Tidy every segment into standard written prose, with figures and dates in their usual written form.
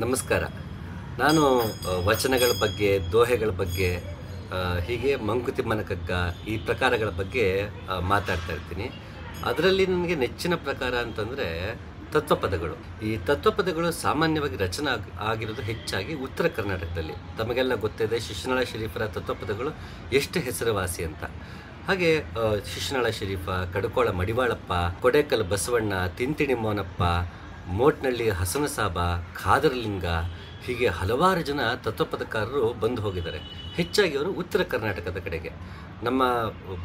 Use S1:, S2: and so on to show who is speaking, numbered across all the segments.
S1: ನಮಸ್ಕಾರ. ನಾನು ವಚನಗಳ ಬಗ್ಗೆ, ದೋಹೆಗಳ ಬಗ್ಗೆ, ಹೀಗೆ ಮಂಕುತಿಮ್ಮನ ಕಗ್ಗ ಈ ಪ್ರಕಾರಗಳ ಬಗ್ಗೆ ಮಾತಾಡ್ತಾ ಇರ್ತೀನಿ. ಅದರಲ್ಲಿ ನನಗೆ ನೆಚ್ಚಿನ ಪ್ರಕಾರ ಅಂತಂದರೆ ತತ್ವಪದಗಳು. ಈ ತತ್ವಪದಗಳು ಸಾಮಾನ್ಯವಾಗಿ ರಚನೆ ಆಗಿರೋದು ಹೆಚ್ಚಾಗಿ ಉತ್ತರ ಕರ್ನಾಟಕದಲ್ಲಿ. ತಮಗೆಲ್ಲ ಗೊತ್ತಿದೆ ಶಿಶುನಾಳ ಶರೀಫರ ತತ್ವಪದಗಳು ಎಷ್ಟು ಹೆಸರುವಾಸಿ ಅಂತ. ಹಾಗೆ ಶಿಶುನಾಳ ಶರೀಫ, ಕಡಕೋಳ ಮಡಿವಾಳಪ್ಪ, ಕೊಡೇಕಲ್ ಬಸವಣ್ಣ, ತಿಂತಿಣಿ ಮೋನಪ್ಪ, ಮೋಟ್ನಳ್ಳಿ ಹಸನಸಾಬ, ಖಾದರಲಿಂಗ, ಹೀಗೆ ಹಲವಾರು ಜನ ತತ್ವಪದಕಾರರು ಬಂದು ಹೋಗಿದ್ದಾರೆ. ಹೆಚ್ಚಾಗಿ ಅವರು ಉತ್ತರ ಕರ್ನಾಟಕದ ಕಡೆಗೆ, ನಮ್ಮ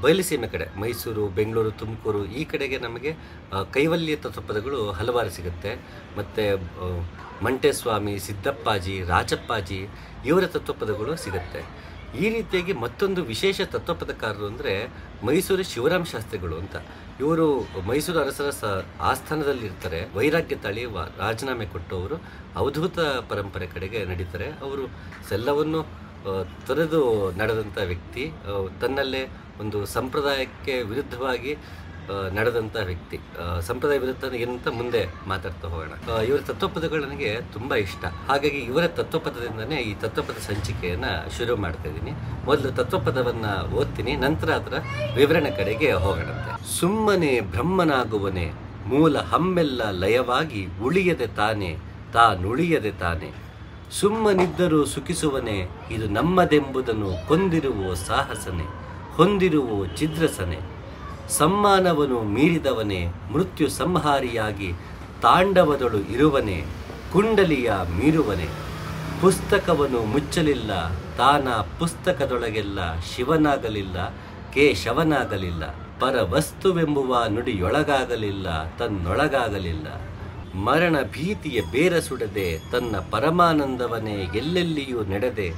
S1: ಬಯಲುಸೀಮೆ ಕಡೆ ಮೈಸೂರು, ಬೆಂಗಳೂರು, ತುಮಕೂರು ಈ ಕಡೆಗೆ ನಮಗೆ ಕೈವಲ್ಯ ತತ್ವಪದಗಳು ಹಲವಾರು ಸಿಗುತ್ತೆ. ಮತ್ತು ಮಂಟೇಸ್ವಾಮಿ, ಸಿದ್ದಪ್ಪಾಜಿ, ರಾಜಪ್ಪಾಜಿ ಇವರ ತತ್ವಪದಗಳು ಸಿಗುತ್ತೆ. ಈ ರೀತಿಯಾಗಿ ಮತ್ತೊಂದು ವಿಶೇಷ ತತ್ವಪದಕಾರರು ಅಂದರೆ ಮೈಸೂರು ಶಿವರಾಮ ಶಾಸ್ತ್ರಿಗಳು ಅಂತ. ಇವರು ಮೈಸೂರು ಅರಸರ ಆಸ್ಥಾನದಲ್ಲಿರ್ತಾರೆ. ವೈರಾಗ್ಯ ತಾಳಿ ರಾಜೀನಾಮೆ ಕೊಟ್ಟವರು ಅವಧೂತ ಪರಂಪರೆ ಕಡೆಗೆ ನಡೀತಾರೆ. ಅವರು ಎಲ್ಲವನ್ನು ತೊರೆದು ನಡೆದಂಥ ವ್ಯಕ್ತಿ, ತನ್ನಲ್ಲೇ ಒಂದು ಸಂಪ್ರದಾಯಕ್ಕೆ ವಿರುದ್ಧವಾಗಿ ನಡೆದಂಥ ವ್ಯಕ್ತಿ. ಸಂಪ್ರದಾಯ ವಿರುದ್ಧ ಏನಂತ ಮುಂದೆ ಮಾತಾಡ್ತಾ ಹೋಗೋಣ. ಇವರ ತತ್ವಪದಗಳು ನನಗೆ ತುಂಬ ಇಷ್ಟ. ಹಾಗಾಗಿ ಇವರ ತತ್ವಪದದಿಂದನೇ ಈ ತತ್ವಪದ ಸಂಚಿಕೆಯನ್ನು ಶುರು ಮಾಡ್ತಾ ಇದ್ದೀನಿ. ಮೊದಲು ತತ್ವಪದವನ್ನು ಓದ್ತೀನಿ, ನಂತರ ಅದರ ವಿವರಣೆ ಕಡೆಗೆ ಹೋಗೋಣಂತೆ. ಸುಮ್ಮನೆ ಬ್ರಹ್ಮನಾಗುವನೆ, ಮೂಲ ಹಮ್ಮೆಲ್ಲ ಲಯವಾಗಿ ಉಳಿಯದೆ ತಾನೆ, ತಾನುಳಿಯದೆ ತಾನೆ. ಸುಮ್ಮನಿದ್ದರೂ ಸುಖಿಸುವನೆ, ಇದು ನಮ್ಮದೆಂಬುದನ್ನು ಕೊಂದಿರುವ ಸಾಹಸನೆ, ಹೊಂದಿರುವ ಛಿದ್ರಸನೆ. ಸಮ್ಮಾನವನು ಮೀರಿದವನೇ, ಮೃತ್ಯು ಸಂಹಾರಿಯಾಗಿ ತಾಂಡವದಳು ಇರುವನೆ, ಕುಂಡಲಿಯ ಮೀರುವನೆ. ಪುಸ್ತಕವನ್ನು ಮುಚ್ಚಲಿಲ್ಲ, ತಾನ ಪುಸ್ತಕದೊಳಗೆಲ್ಲ ಶಿವನಾಗಲಿಲ್ಲ, ಕೇಶವನಾಗಲಿಲ್ಲ. ಪರವಸ್ತುವೆಂಬುವ ನುಡಿಯೊಳಗಾಗಲಿಲ್ಲ, ತನ್ನೊಳಗಾಗಲಿಲ್ಲ. ಮರಣ ಭೀತಿಯ ಬೇರ ಸುಡದೆ, ತನ್ನ ಪರಮಾನಂದವನೇ ಎಲ್ಲೆಲ್ಲಿಯೂ ನಡೆದೆ,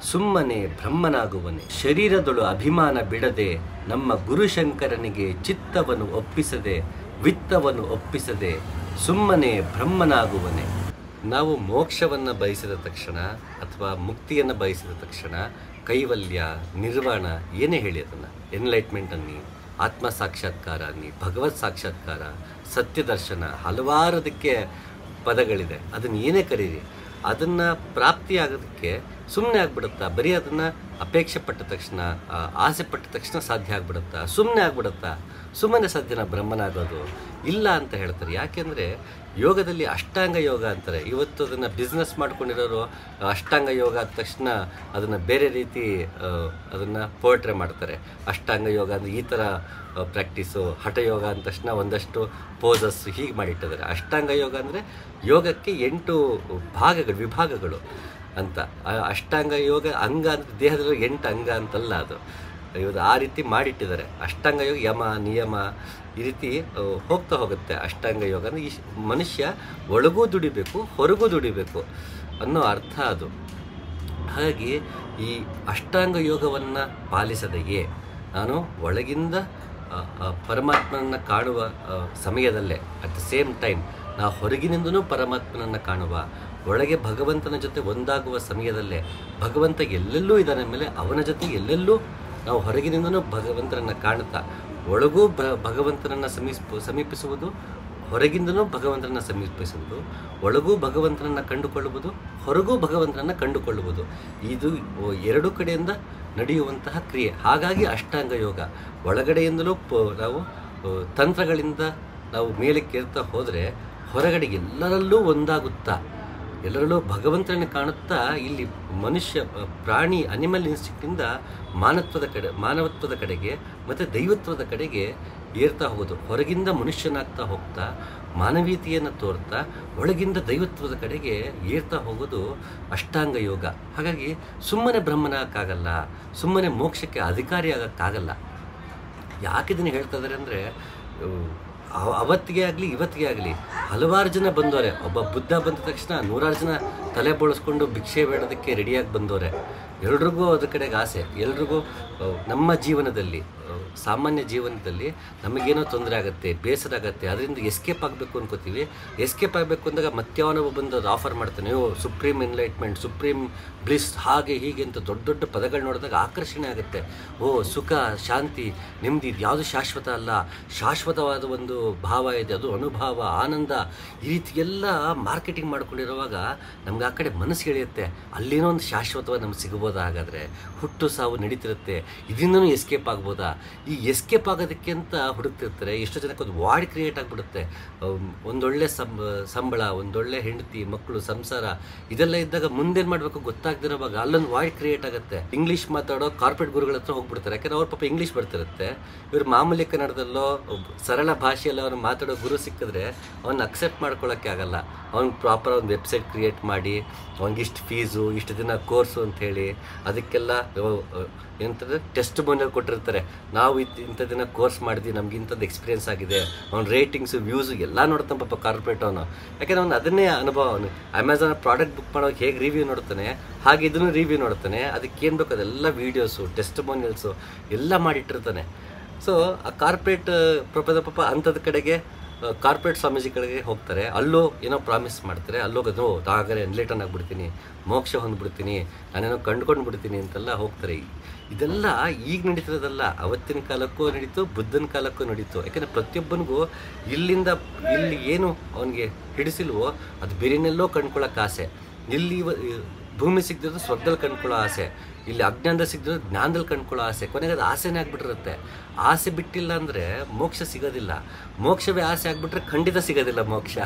S1: ಸುಮ್ಮನೆ ಬ್ರಹ್ಮನಾಗುವನೆ. ಶರೀರದೊಳು ಅಭಿಮಾನ ಬಿಡದೆ, ನಮ್ಮ ಗುರುಶಂಕರನಿಗೆ ಚಿತ್ತವನ್ನು ಒಪ್ಪಿಸದೆ, ವಿತ್ತವನ್ನು ಒಪ್ಪಿಸದೆ, ಸುಮ್ಮನೆ ಬ್ರಹ್ಮನಾಗುವನೆ. ನಾವು ಮೋಕ್ಷವನ್ನು ಬಯಸಿದ ತಕ್ಷಣ ಅಥವಾ ಮುಕ್ತಿಯನ್ನು ಬಯಸಿದ ತಕ್ಷಣ ಕೈವಲ್ಯ, ನಿರ್ವಾಣ ಏನೇ ಹೇಳಿ ಅದನ್ನು, ಎನ್ಲೈಟ್ಮೆಂಟ್ ಅನ್ನಿ, ಆತ್ಮ ಸಾಕ್ಷಾತ್ಕಾರ ಅನ್ನಿ, ಭಗವತ್ ಸಾಕ್ಷಾತ್ಕಾರ, ಸತ್ಯದರ್ಶನ, ಹಲವಾರು ಅದಕ್ಕೆ ಪದಗಳಿದೆ. ಅದನ್ನು ಏನೇ ಕರೀರಿ, ಅದನ್ನು ಪ್ರಾಪ್ತಿಯಾಗೋದಕ್ಕೆ ಸುಮ್ಮನೆ ಆಗ್ಬಿಡುತ್ತಾ? ಬರೀ ಅದನ್ನು ಅಪೇಕ್ಷೆ ಪಟ್ಟ ತಕ್ಷಣ, ಆಸೆ ಪಟ್ಟ ತಕ್ಷಣ ಸಾಧ್ಯ ಆಗ್ಬಿಡುತ್ತಾ? ಸುಮ್ಮನೆ ಆಗ್ಬಿಡುತ್ತಾ? ಸುಮ್ಮನೆ ಸಾಧ್ಯನ ಬ್ರಹ್ಮನಾಗೋದು? ಇಲ್ಲ ಅಂತ ಹೇಳ್ತಾರೆ. ಯಾಕೆಂದರೆ ಯೋಗದಲ್ಲಿ ಅಷ್ಟಾಂಗ ಯೋಗ ಅಂತಾರೆ. ಇವತ್ತು ಅದನ್ನು ಬಿಸ್ನೆಸ್ ಮಾಡ್ಕೊಂಡಿರೋರು ಅಷ್ಟಾಂಗ ಯೋಗ ಆದ ತಕ್ಷಣ ಅದನ್ನು ಬೇರೆ ರೀತಿ ಅದನ್ನು ಪೋರ್ಟ್ರೆ ಮಾಡ್ತಾರೆ. ಅಷ್ಟಾಂಗ ಯೋಗ ಅಂದರೆ ಈ ಥರ ಪ್ರಾಕ್ಟೀಸು, ಹಠಯೋಗ ಅಂದ ತಕ್ಷಣ ಒಂದಷ್ಟು ಪೋಸಸ್ ಹೀಗೆ ಮಾಡಿಟ್ಟಿದ್ದಾರೆ. ಅಷ್ಟಾಂಗ ಯೋಗ ಅಂದರೆ ಯೋಗಕ್ಕೆ 8 ಭಾಗಗಳು, ವಿಭಾಗಗಳು ಅಂತ. ಅಷ್ಟಾಂಗ ಯೋಗ ಅಂಗ ಅಂದರೆ ದೇಹದಲ್ಲಿ 8 ಅಂಗ ಅಂತಲ್ಲ, ಅದು ಇವತ್ತು ಆ ರೀತಿ ಮಾಡಿಟ್ಟಿದ್ದಾರೆ. ಅಷ್ಟಾಂಗ ಯೋಗ ಯಮ, ನಿಯಮ ಈ ರೀತಿ ಹೋಗ್ತಾ ಹೋಗುತ್ತೆ. ಅಷ್ಟಾಂಗ ಯೋಗ ಅಂದರೆ ಈ ಮನುಷ್ಯ ಒಳಗೂ ದುಡಿಬೇಕು, ಹೊರಗೂ ದುಡಿಬೇಕು ಅನ್ನೋ ಅರ್ಥ ಅದು. ಹಾಗಾಗಿ ಈ ಅಷ್ಟಾಂಗ ಯೋಗವನ್ನು ಪಾಲಿಸದೆಯೇ ನಾನು ಒಳಗಿಂದ ಪರಮಾತ್ಮನನ್ನು ಕಾಣುವ ಸಮಯದಲ್ಲೇ, ಅಟ್ ದ ಸೇಮ್ ಟೈಮ್ ನಾವು ಹೊರಗಿನಿಂದನೂ ಪರಮಾತ್ಮನನ್ನು ಕಾಣುವ, ಒಳಗೆ ಭಗವಂತನ ಜೊತೆ ಒಂದಾಗುವ ಸಮಯದಲ್ಲೇ ಭಗವಂತ ಎಲ್ಲೆಲ್ಲೂ ಇದ್ದಾನೆ ಮೇಲೆ ಅವನ ಜೊತೆ ಎಲ್ಲೆಲ್ಲೂ ನಾವು ಹೊರಗಿನಿಂದನೂ ಭಗವಂತನನ್ನು ಕಾಣುತ್ತಾ ಒಳಗೂ ಭಗವಂತನನ್ನು ಸಮೀಪಿಸುವುದು, ಹೊರಗಿಂದನೂ ಭಗವಂತನನ್ನು ಸಮೀಪಿಸುವುದು, ಒಳಗೂ ಭಗವಂತನನ್ನು ಕಂಡುಕೊಳ್ಳುವುದು, ಹೊರಗೂ ಭಗವಂತನನ್ನು ಕಂಡುಕೊಳ್ಳುವುದು. ಇದು 2 ಕಡೆಯಿಂದ ನಡೆಯುವಂತಹ ಕ್ರಿಯೆ. ಹಾಗಾಗಿ ಅಷ್ಟಾಂಗ ಯೋಗ. ಒಳಗಡೆಯಿಂದಲೂ ನಾವು ತಂತ್ರಗಳಿಂದ ನಾವು ಮೇಲಕ್ಕೇರ್ತಾ ಹೋದರೆ ಹೊರಗಡೆ ಎಲ್ಲರಲ್ಲೂ ಒಂದಾಗುತ್ತಾ, ಎಲ್ಲರಲ್ಲೂ ಭಗವಂತನನ್ನು ಕಾಣುತ್ತಾ, ಇಲ್ಲಿ ಮನುಷ್ಯ, ಪ್ರಾಣಿ, ಅನಿಮಲ್ ಇನ್ಸ್ಟಿಂಕ್ಟಿಂದ ಮಾನವತ್ವದ ಕಡೆಗೆ ಮತ್ತು ದೈವತ್ವದ ಕಡೆಗೆ ಏರ್ತಾ ಹೋಗೋದು. ಹೊರಗಿಂದ ಮನುಷ್ಯನಾಗ್ತಾ ಹೋಗ್ತಾ ಮಾನವೀಯತೆಯನ್ನು ತೋರ್ತಾ ಒಳಗಿಂದ ದೈವತ್ವದ ಕಡೆಗೆ ಏರ್ತಾ ಹೋಗೋದು ಅಷ್ಟಾಂಗ ಯೋಗ. ಹಾಗಾಗಿ ಸುಮ್ಮನೆ ಬ್ರಹ್ಮನಾಗಕ್ಕಾಗಲ್ಲ, ಸುಮ್ಮನೆ ಮೋಕ್ಷಕ್ಕೆ ಅಧಿಕಾರಿ ಆಗೋಕ್ಕಾಗಲ್ಲ. ಯಾಕೆ ಇದನ್ನು ಹೇಳ್ತಾ ಇದ್ದಾರೆ ಅಂದರೆ, ಅವತ್ತಿಗೆ ಆಗಲಿ ಇವತ್ತಿಗೆ ಆಗಲಿ ಹಲವಾರು ಜನ ಬಂದವರೆ. ಒಬ್ಬ ಬುದ್ಧ ಬಂದ ತಕ್ಷಣ 100 ಜನ ತಲೆ ಬೋಳಿಸ್ಕೊಂಡು ಭಿಕ್ಷೆ ಬೇಡೋದಕ್ಕೆ ರೆಡಿಯಾಗಿ ಬಂದವರೆ. ಎಲ್ರಿಗೂ ಅದ್ರ ಕಡೆಗೆ ಆಸೆ. ಎಲ್ರಿಗೂ ನಮ್ಮ ಜೀವನದಲ್ಲಿ ಸಾಮಾನ್ಯ ಜೀವನದಲ್ಲಿ ನಮಗೇನೋ ತೊಂದರೆ ಆಗುತ್ತೆ, ಬೇಸರ ಆಗುತ್ತೆ, ಅದರಿಂದ ಎಸ್ಕೇಪ್ ಆಗಬೇಕು ಅನ್ಕೋತೀವಿ. ಎಸ್ಕೇಪ್ ಆಗಬೇಕು ಅಂದಾಗ ಮತ್ಯಾವನೊಬ್ಬ ಬಂದು ಅದು ಆಫರ್ ಮಾಡ್ತಾನೆ, ಸುಪ್ರೀಂ ಎನ್ಲೈಟ್ಮೆಂಟ್, ಸುಪ್ರೀಂ ಬ್ಲಿಸ್, ಹಾಗೆ ಹೀಗೆ ಅಂತ ದೊಡ್ಡ ದೊಡ್ಡ ಪದಗಳು ನೋಡಿದಾಗ ಆಕರ್ಷಣೆ ಆಗುತ್ತೆ. ಸುಖ, ಶಾಂತಿ, ನೆಮ್ಮದಿ, ಇದು ಯಾವುದು ಶಾಶ್ವತ ಅಲ್ಲ, ಶಾಶ್ವತವಾದ ಒಂದು ಭಾವ ಇದೆ, ಅದು ಅನುಭವ, ಆನಂದ, ಈ ರೀತಿ ಎಲ್ಲ ಮಾರ್ಕೆಟಿಂಗ್ ಮಾಡ್ಕೊಂಡಿರುವಾಗ ನಮ್ಗೆ ಆ ಕಡೆ ಮನಸ್ಸು ಎಳೆಯುತ್ತೆ. ಅಲ್ಲೇನೋ ಒಂದು ಶಾಶ್ವತವಾಗಿ ನಮ್ಗೆ ಸಿಗ್ಬೋದಾ? ಹಾಗಾದರೆ ಹುಟ್ಟು ಸಾವು ನಡೀತಿರುತ್ತೆ, ಇದರಿಂದನೂ ಎಸ್ಕೇಪ್ ಆಗ್ಬೋದಾ? ಈ ಎಸ್ಕೇಪ್ ಆಗೋದಕ್ಕೆ ಅಂತ ಹುಡುಕ್ತಿರ್ತಾರೆ. ಎಷ್ಟೋ ಜನಕ್ಕೆ ಒಂದು ವಾರ್ಡ್ ಕ್ರಿಯೇಟ್ ಆಗಿಬಿಡುತ್ತೆ. ಒಂದೊಳ್ಳೆ ಸಂಬಳ, ಒಂದೊಳ್ಳೆ ಹೆಂಡತಿ, ಮಕ್ಕಳು, ಸಂಸಾರ ಇದೆಲ್ಲ ಇದ್ದಾಗ ಮುಂದೇನು ಮಾಡಬೇಕು ಗೊತ್ತಾಗ್ದಿರೋವಾಗ ಅಲ್ಲೊಂದು ವಾರ್ಡ್ ಕ್ರಿಯೇಟ್ ಆಗುತ್ತೆ. ಇಂಗ್ಲೀಷ್ ಮಾತಾಡೋ ಕಾರ್ಪೊರೇಟ್ ಗುರುಗಳ ಹತ್ರ ಹೋಗ್ಬಿಡ್ತಾರೆ. ಯಾಕಂದ್ರೆ ಅವ್ರ ಪಾಪ ಇಂಗ್ಲೀಷ್ ಬರ್ತಿರುತ್ತೆ. ಇವ್ರು ಮಾಮೂಲಿ ಕನ್ನಡದಲ್ಲೋ ಸರಳ ಭಾಷೆಯಲ್ಲಿ ಅವ್ನು ಮಾತಾಡೋ ಗುರು ಸಿಕ್ಕಿದ್ರೆ ಅವ್ನ ಅಕ್ಸೆಪ್ಟ್ ಮಾಡ್ಕೊಳ್ಳೋಕ್ಕೆ ಆಗಲ್ಲ. ಅವ್ನು ಪ್ರಾಪರ್ ಒಂದು ವೆಬ್ಸೈಟ್ ಕ್ರಿಯೇಟ್ ಮಾಡಿ ಅವ್ನಿಗಿಷ್ಟು ಫೀಸು, ಇಷ್ಟು ದಿನ ಕೋರ್ಸು ಅಂಥೇಳಿ ಅದಕ್ಕೆಲ್ಲ ಏನಂತಂದರೆ ಟೆಸ್ಟ್ ಮೋನಿಯಲ್ ಕೊಟ್ಟಿರ್ತಾರೆ. ನಾವು ಇಂಥ ದಿನ ಕೋರ್ಸ್ ಮಾಡಿದ್ವಿ, ನಮ್ಗೆ ಇಂಥದ್ದು ಎಕ್ಸ್ಪೀರಿಯೆನ್ಸ್ ಆಗಿದೆ. ಅವ್ನ ರೇಟಿಂಗ್ಸು, ವ್ಯೂಸು ಎಲ್ಲ ನೋಡ್ತಾನೆ ಪಾಪ ಕಾರ್ಪೊರೇಟ್ ಅವನು. ಯಾಕೆಂದ್ರೆ ಅವ್ನು ಅದನ್ನೇ ಅನುಭವ. ಅವನು ಅಮೆಝಾನ್ ಪ್ರಾಡಕ್ಟ್ ಬುಕ್ ಮಾಡೋಕೆ ಹೇಗೆ ರಿವ್ಯೂ ನೋಡ್ತಾನೆ ಹಾಗೆ ಇದನ್ನು ರಿವ್ಯೂ ನೋಡ್ತಾನೆ. ಅದಕ್ಕೆ ಏನು ಬೇಕು ಅದೆಲ್ಲ ವೀಡಿಯೋಸು, ಟೆಸ್ಟ್ ಮೋನಿಯಲ್ಸು ಎಲ್ಲ ಮಾಡಿಟ್ಟಿರ್ತಾನೆ. ಸೊ ಆ ಕಾರ್ಪೊರೇಟ್ ಪಾಪ ಅಂಥದ್ದು ಕಡೆಗೆ ಕಾರ್ಪೊರೇಟ್ ಸ್ವಾಮೀಜಿಗಳಿಗೆ ಹೋಗ್ತಾರೆ. ಅಲ್ಲೂ ಏನೋ ಪ್ರಾಮಿಸ್ ಮಾಡ್ತಾರೆ. ಅಲ್ಲೋಗೋದು ಹಾಗಾದ್ರೆ ಎನ್ಲೈಟನ್ ಆಗಿಬಿಡ್ತೀನಿ, ಮೋಕ್ಷ ಹೊಂದ್ಬಿಡ್ತೀನಿ, ನಾನೇನೋ ಕಂಡುಕೊಂಡು ಬಿಡ್ತೀನಿ ಅಂತೆಲ್ಲ ಹೋಗ್ತಾರೆ. ಇದೆಲ್ಲ ಈಗ ನಡೀತಿರೋದಲ್ಲ, ಅವತ್ತಿನ ಕಾಲಕ್ಕೂ ನಡೀತು, ಬುದ್ಧನ ಕಾಲಕ್ಕೂ ನಡೀತು. ಯಾಕೆಂದರೆ ಪ್ರತಿಯೊಬ್ಬನಿಗೂ ಇಲ್ಲಿ ಏನು ಅವನಿಗೆ ಹಿಡಿಸಿಲ್ವೋ ಅದು ಬೇರೆನೆಲ್ಲೋ ಕಂಡ್ಕೊಳ್ಳೋಕೆ ಆಸೆ. ಇಲ್ಲಿ ಭೂಮಿ ಸಿಗ್ದಿರೋದು ಸ್ವರ್ಗದಲ್ಲಿ ಕಂಡ್ಕೊಳ್ಳೋ ಆಸೆ, ಇಲ್ಲಿ ಅಜ್ಞಾನದಲ್ಲಿ ಸಿಗ್ದಿರೋದು ಜ್ಞಾನದಲ್ಲಿ ಕಂಡ್ಕೊಳ್ಳೋ ಆಸೆ. ಕೊನೆಗೆ ಅದು ಆಸೆನೇ ಆಗಿಬಿಟ್ಟಿರುತ್ತೆ. ಆಸೆ ಬಿಟ್ಟಿಲ್ಲ ಅಂದರೆ ಮೋಕ್ಷ ಸಿಗೋದಿಲ್ಲ. ಮೋಕ್ಷವೇ ಆಸೆ ಆಗಿಬಿಟ್ರೆ ಖಂಡಿತ ಸಿಗೋದಿಲ್ಲ ಮೋಕ್ಷ.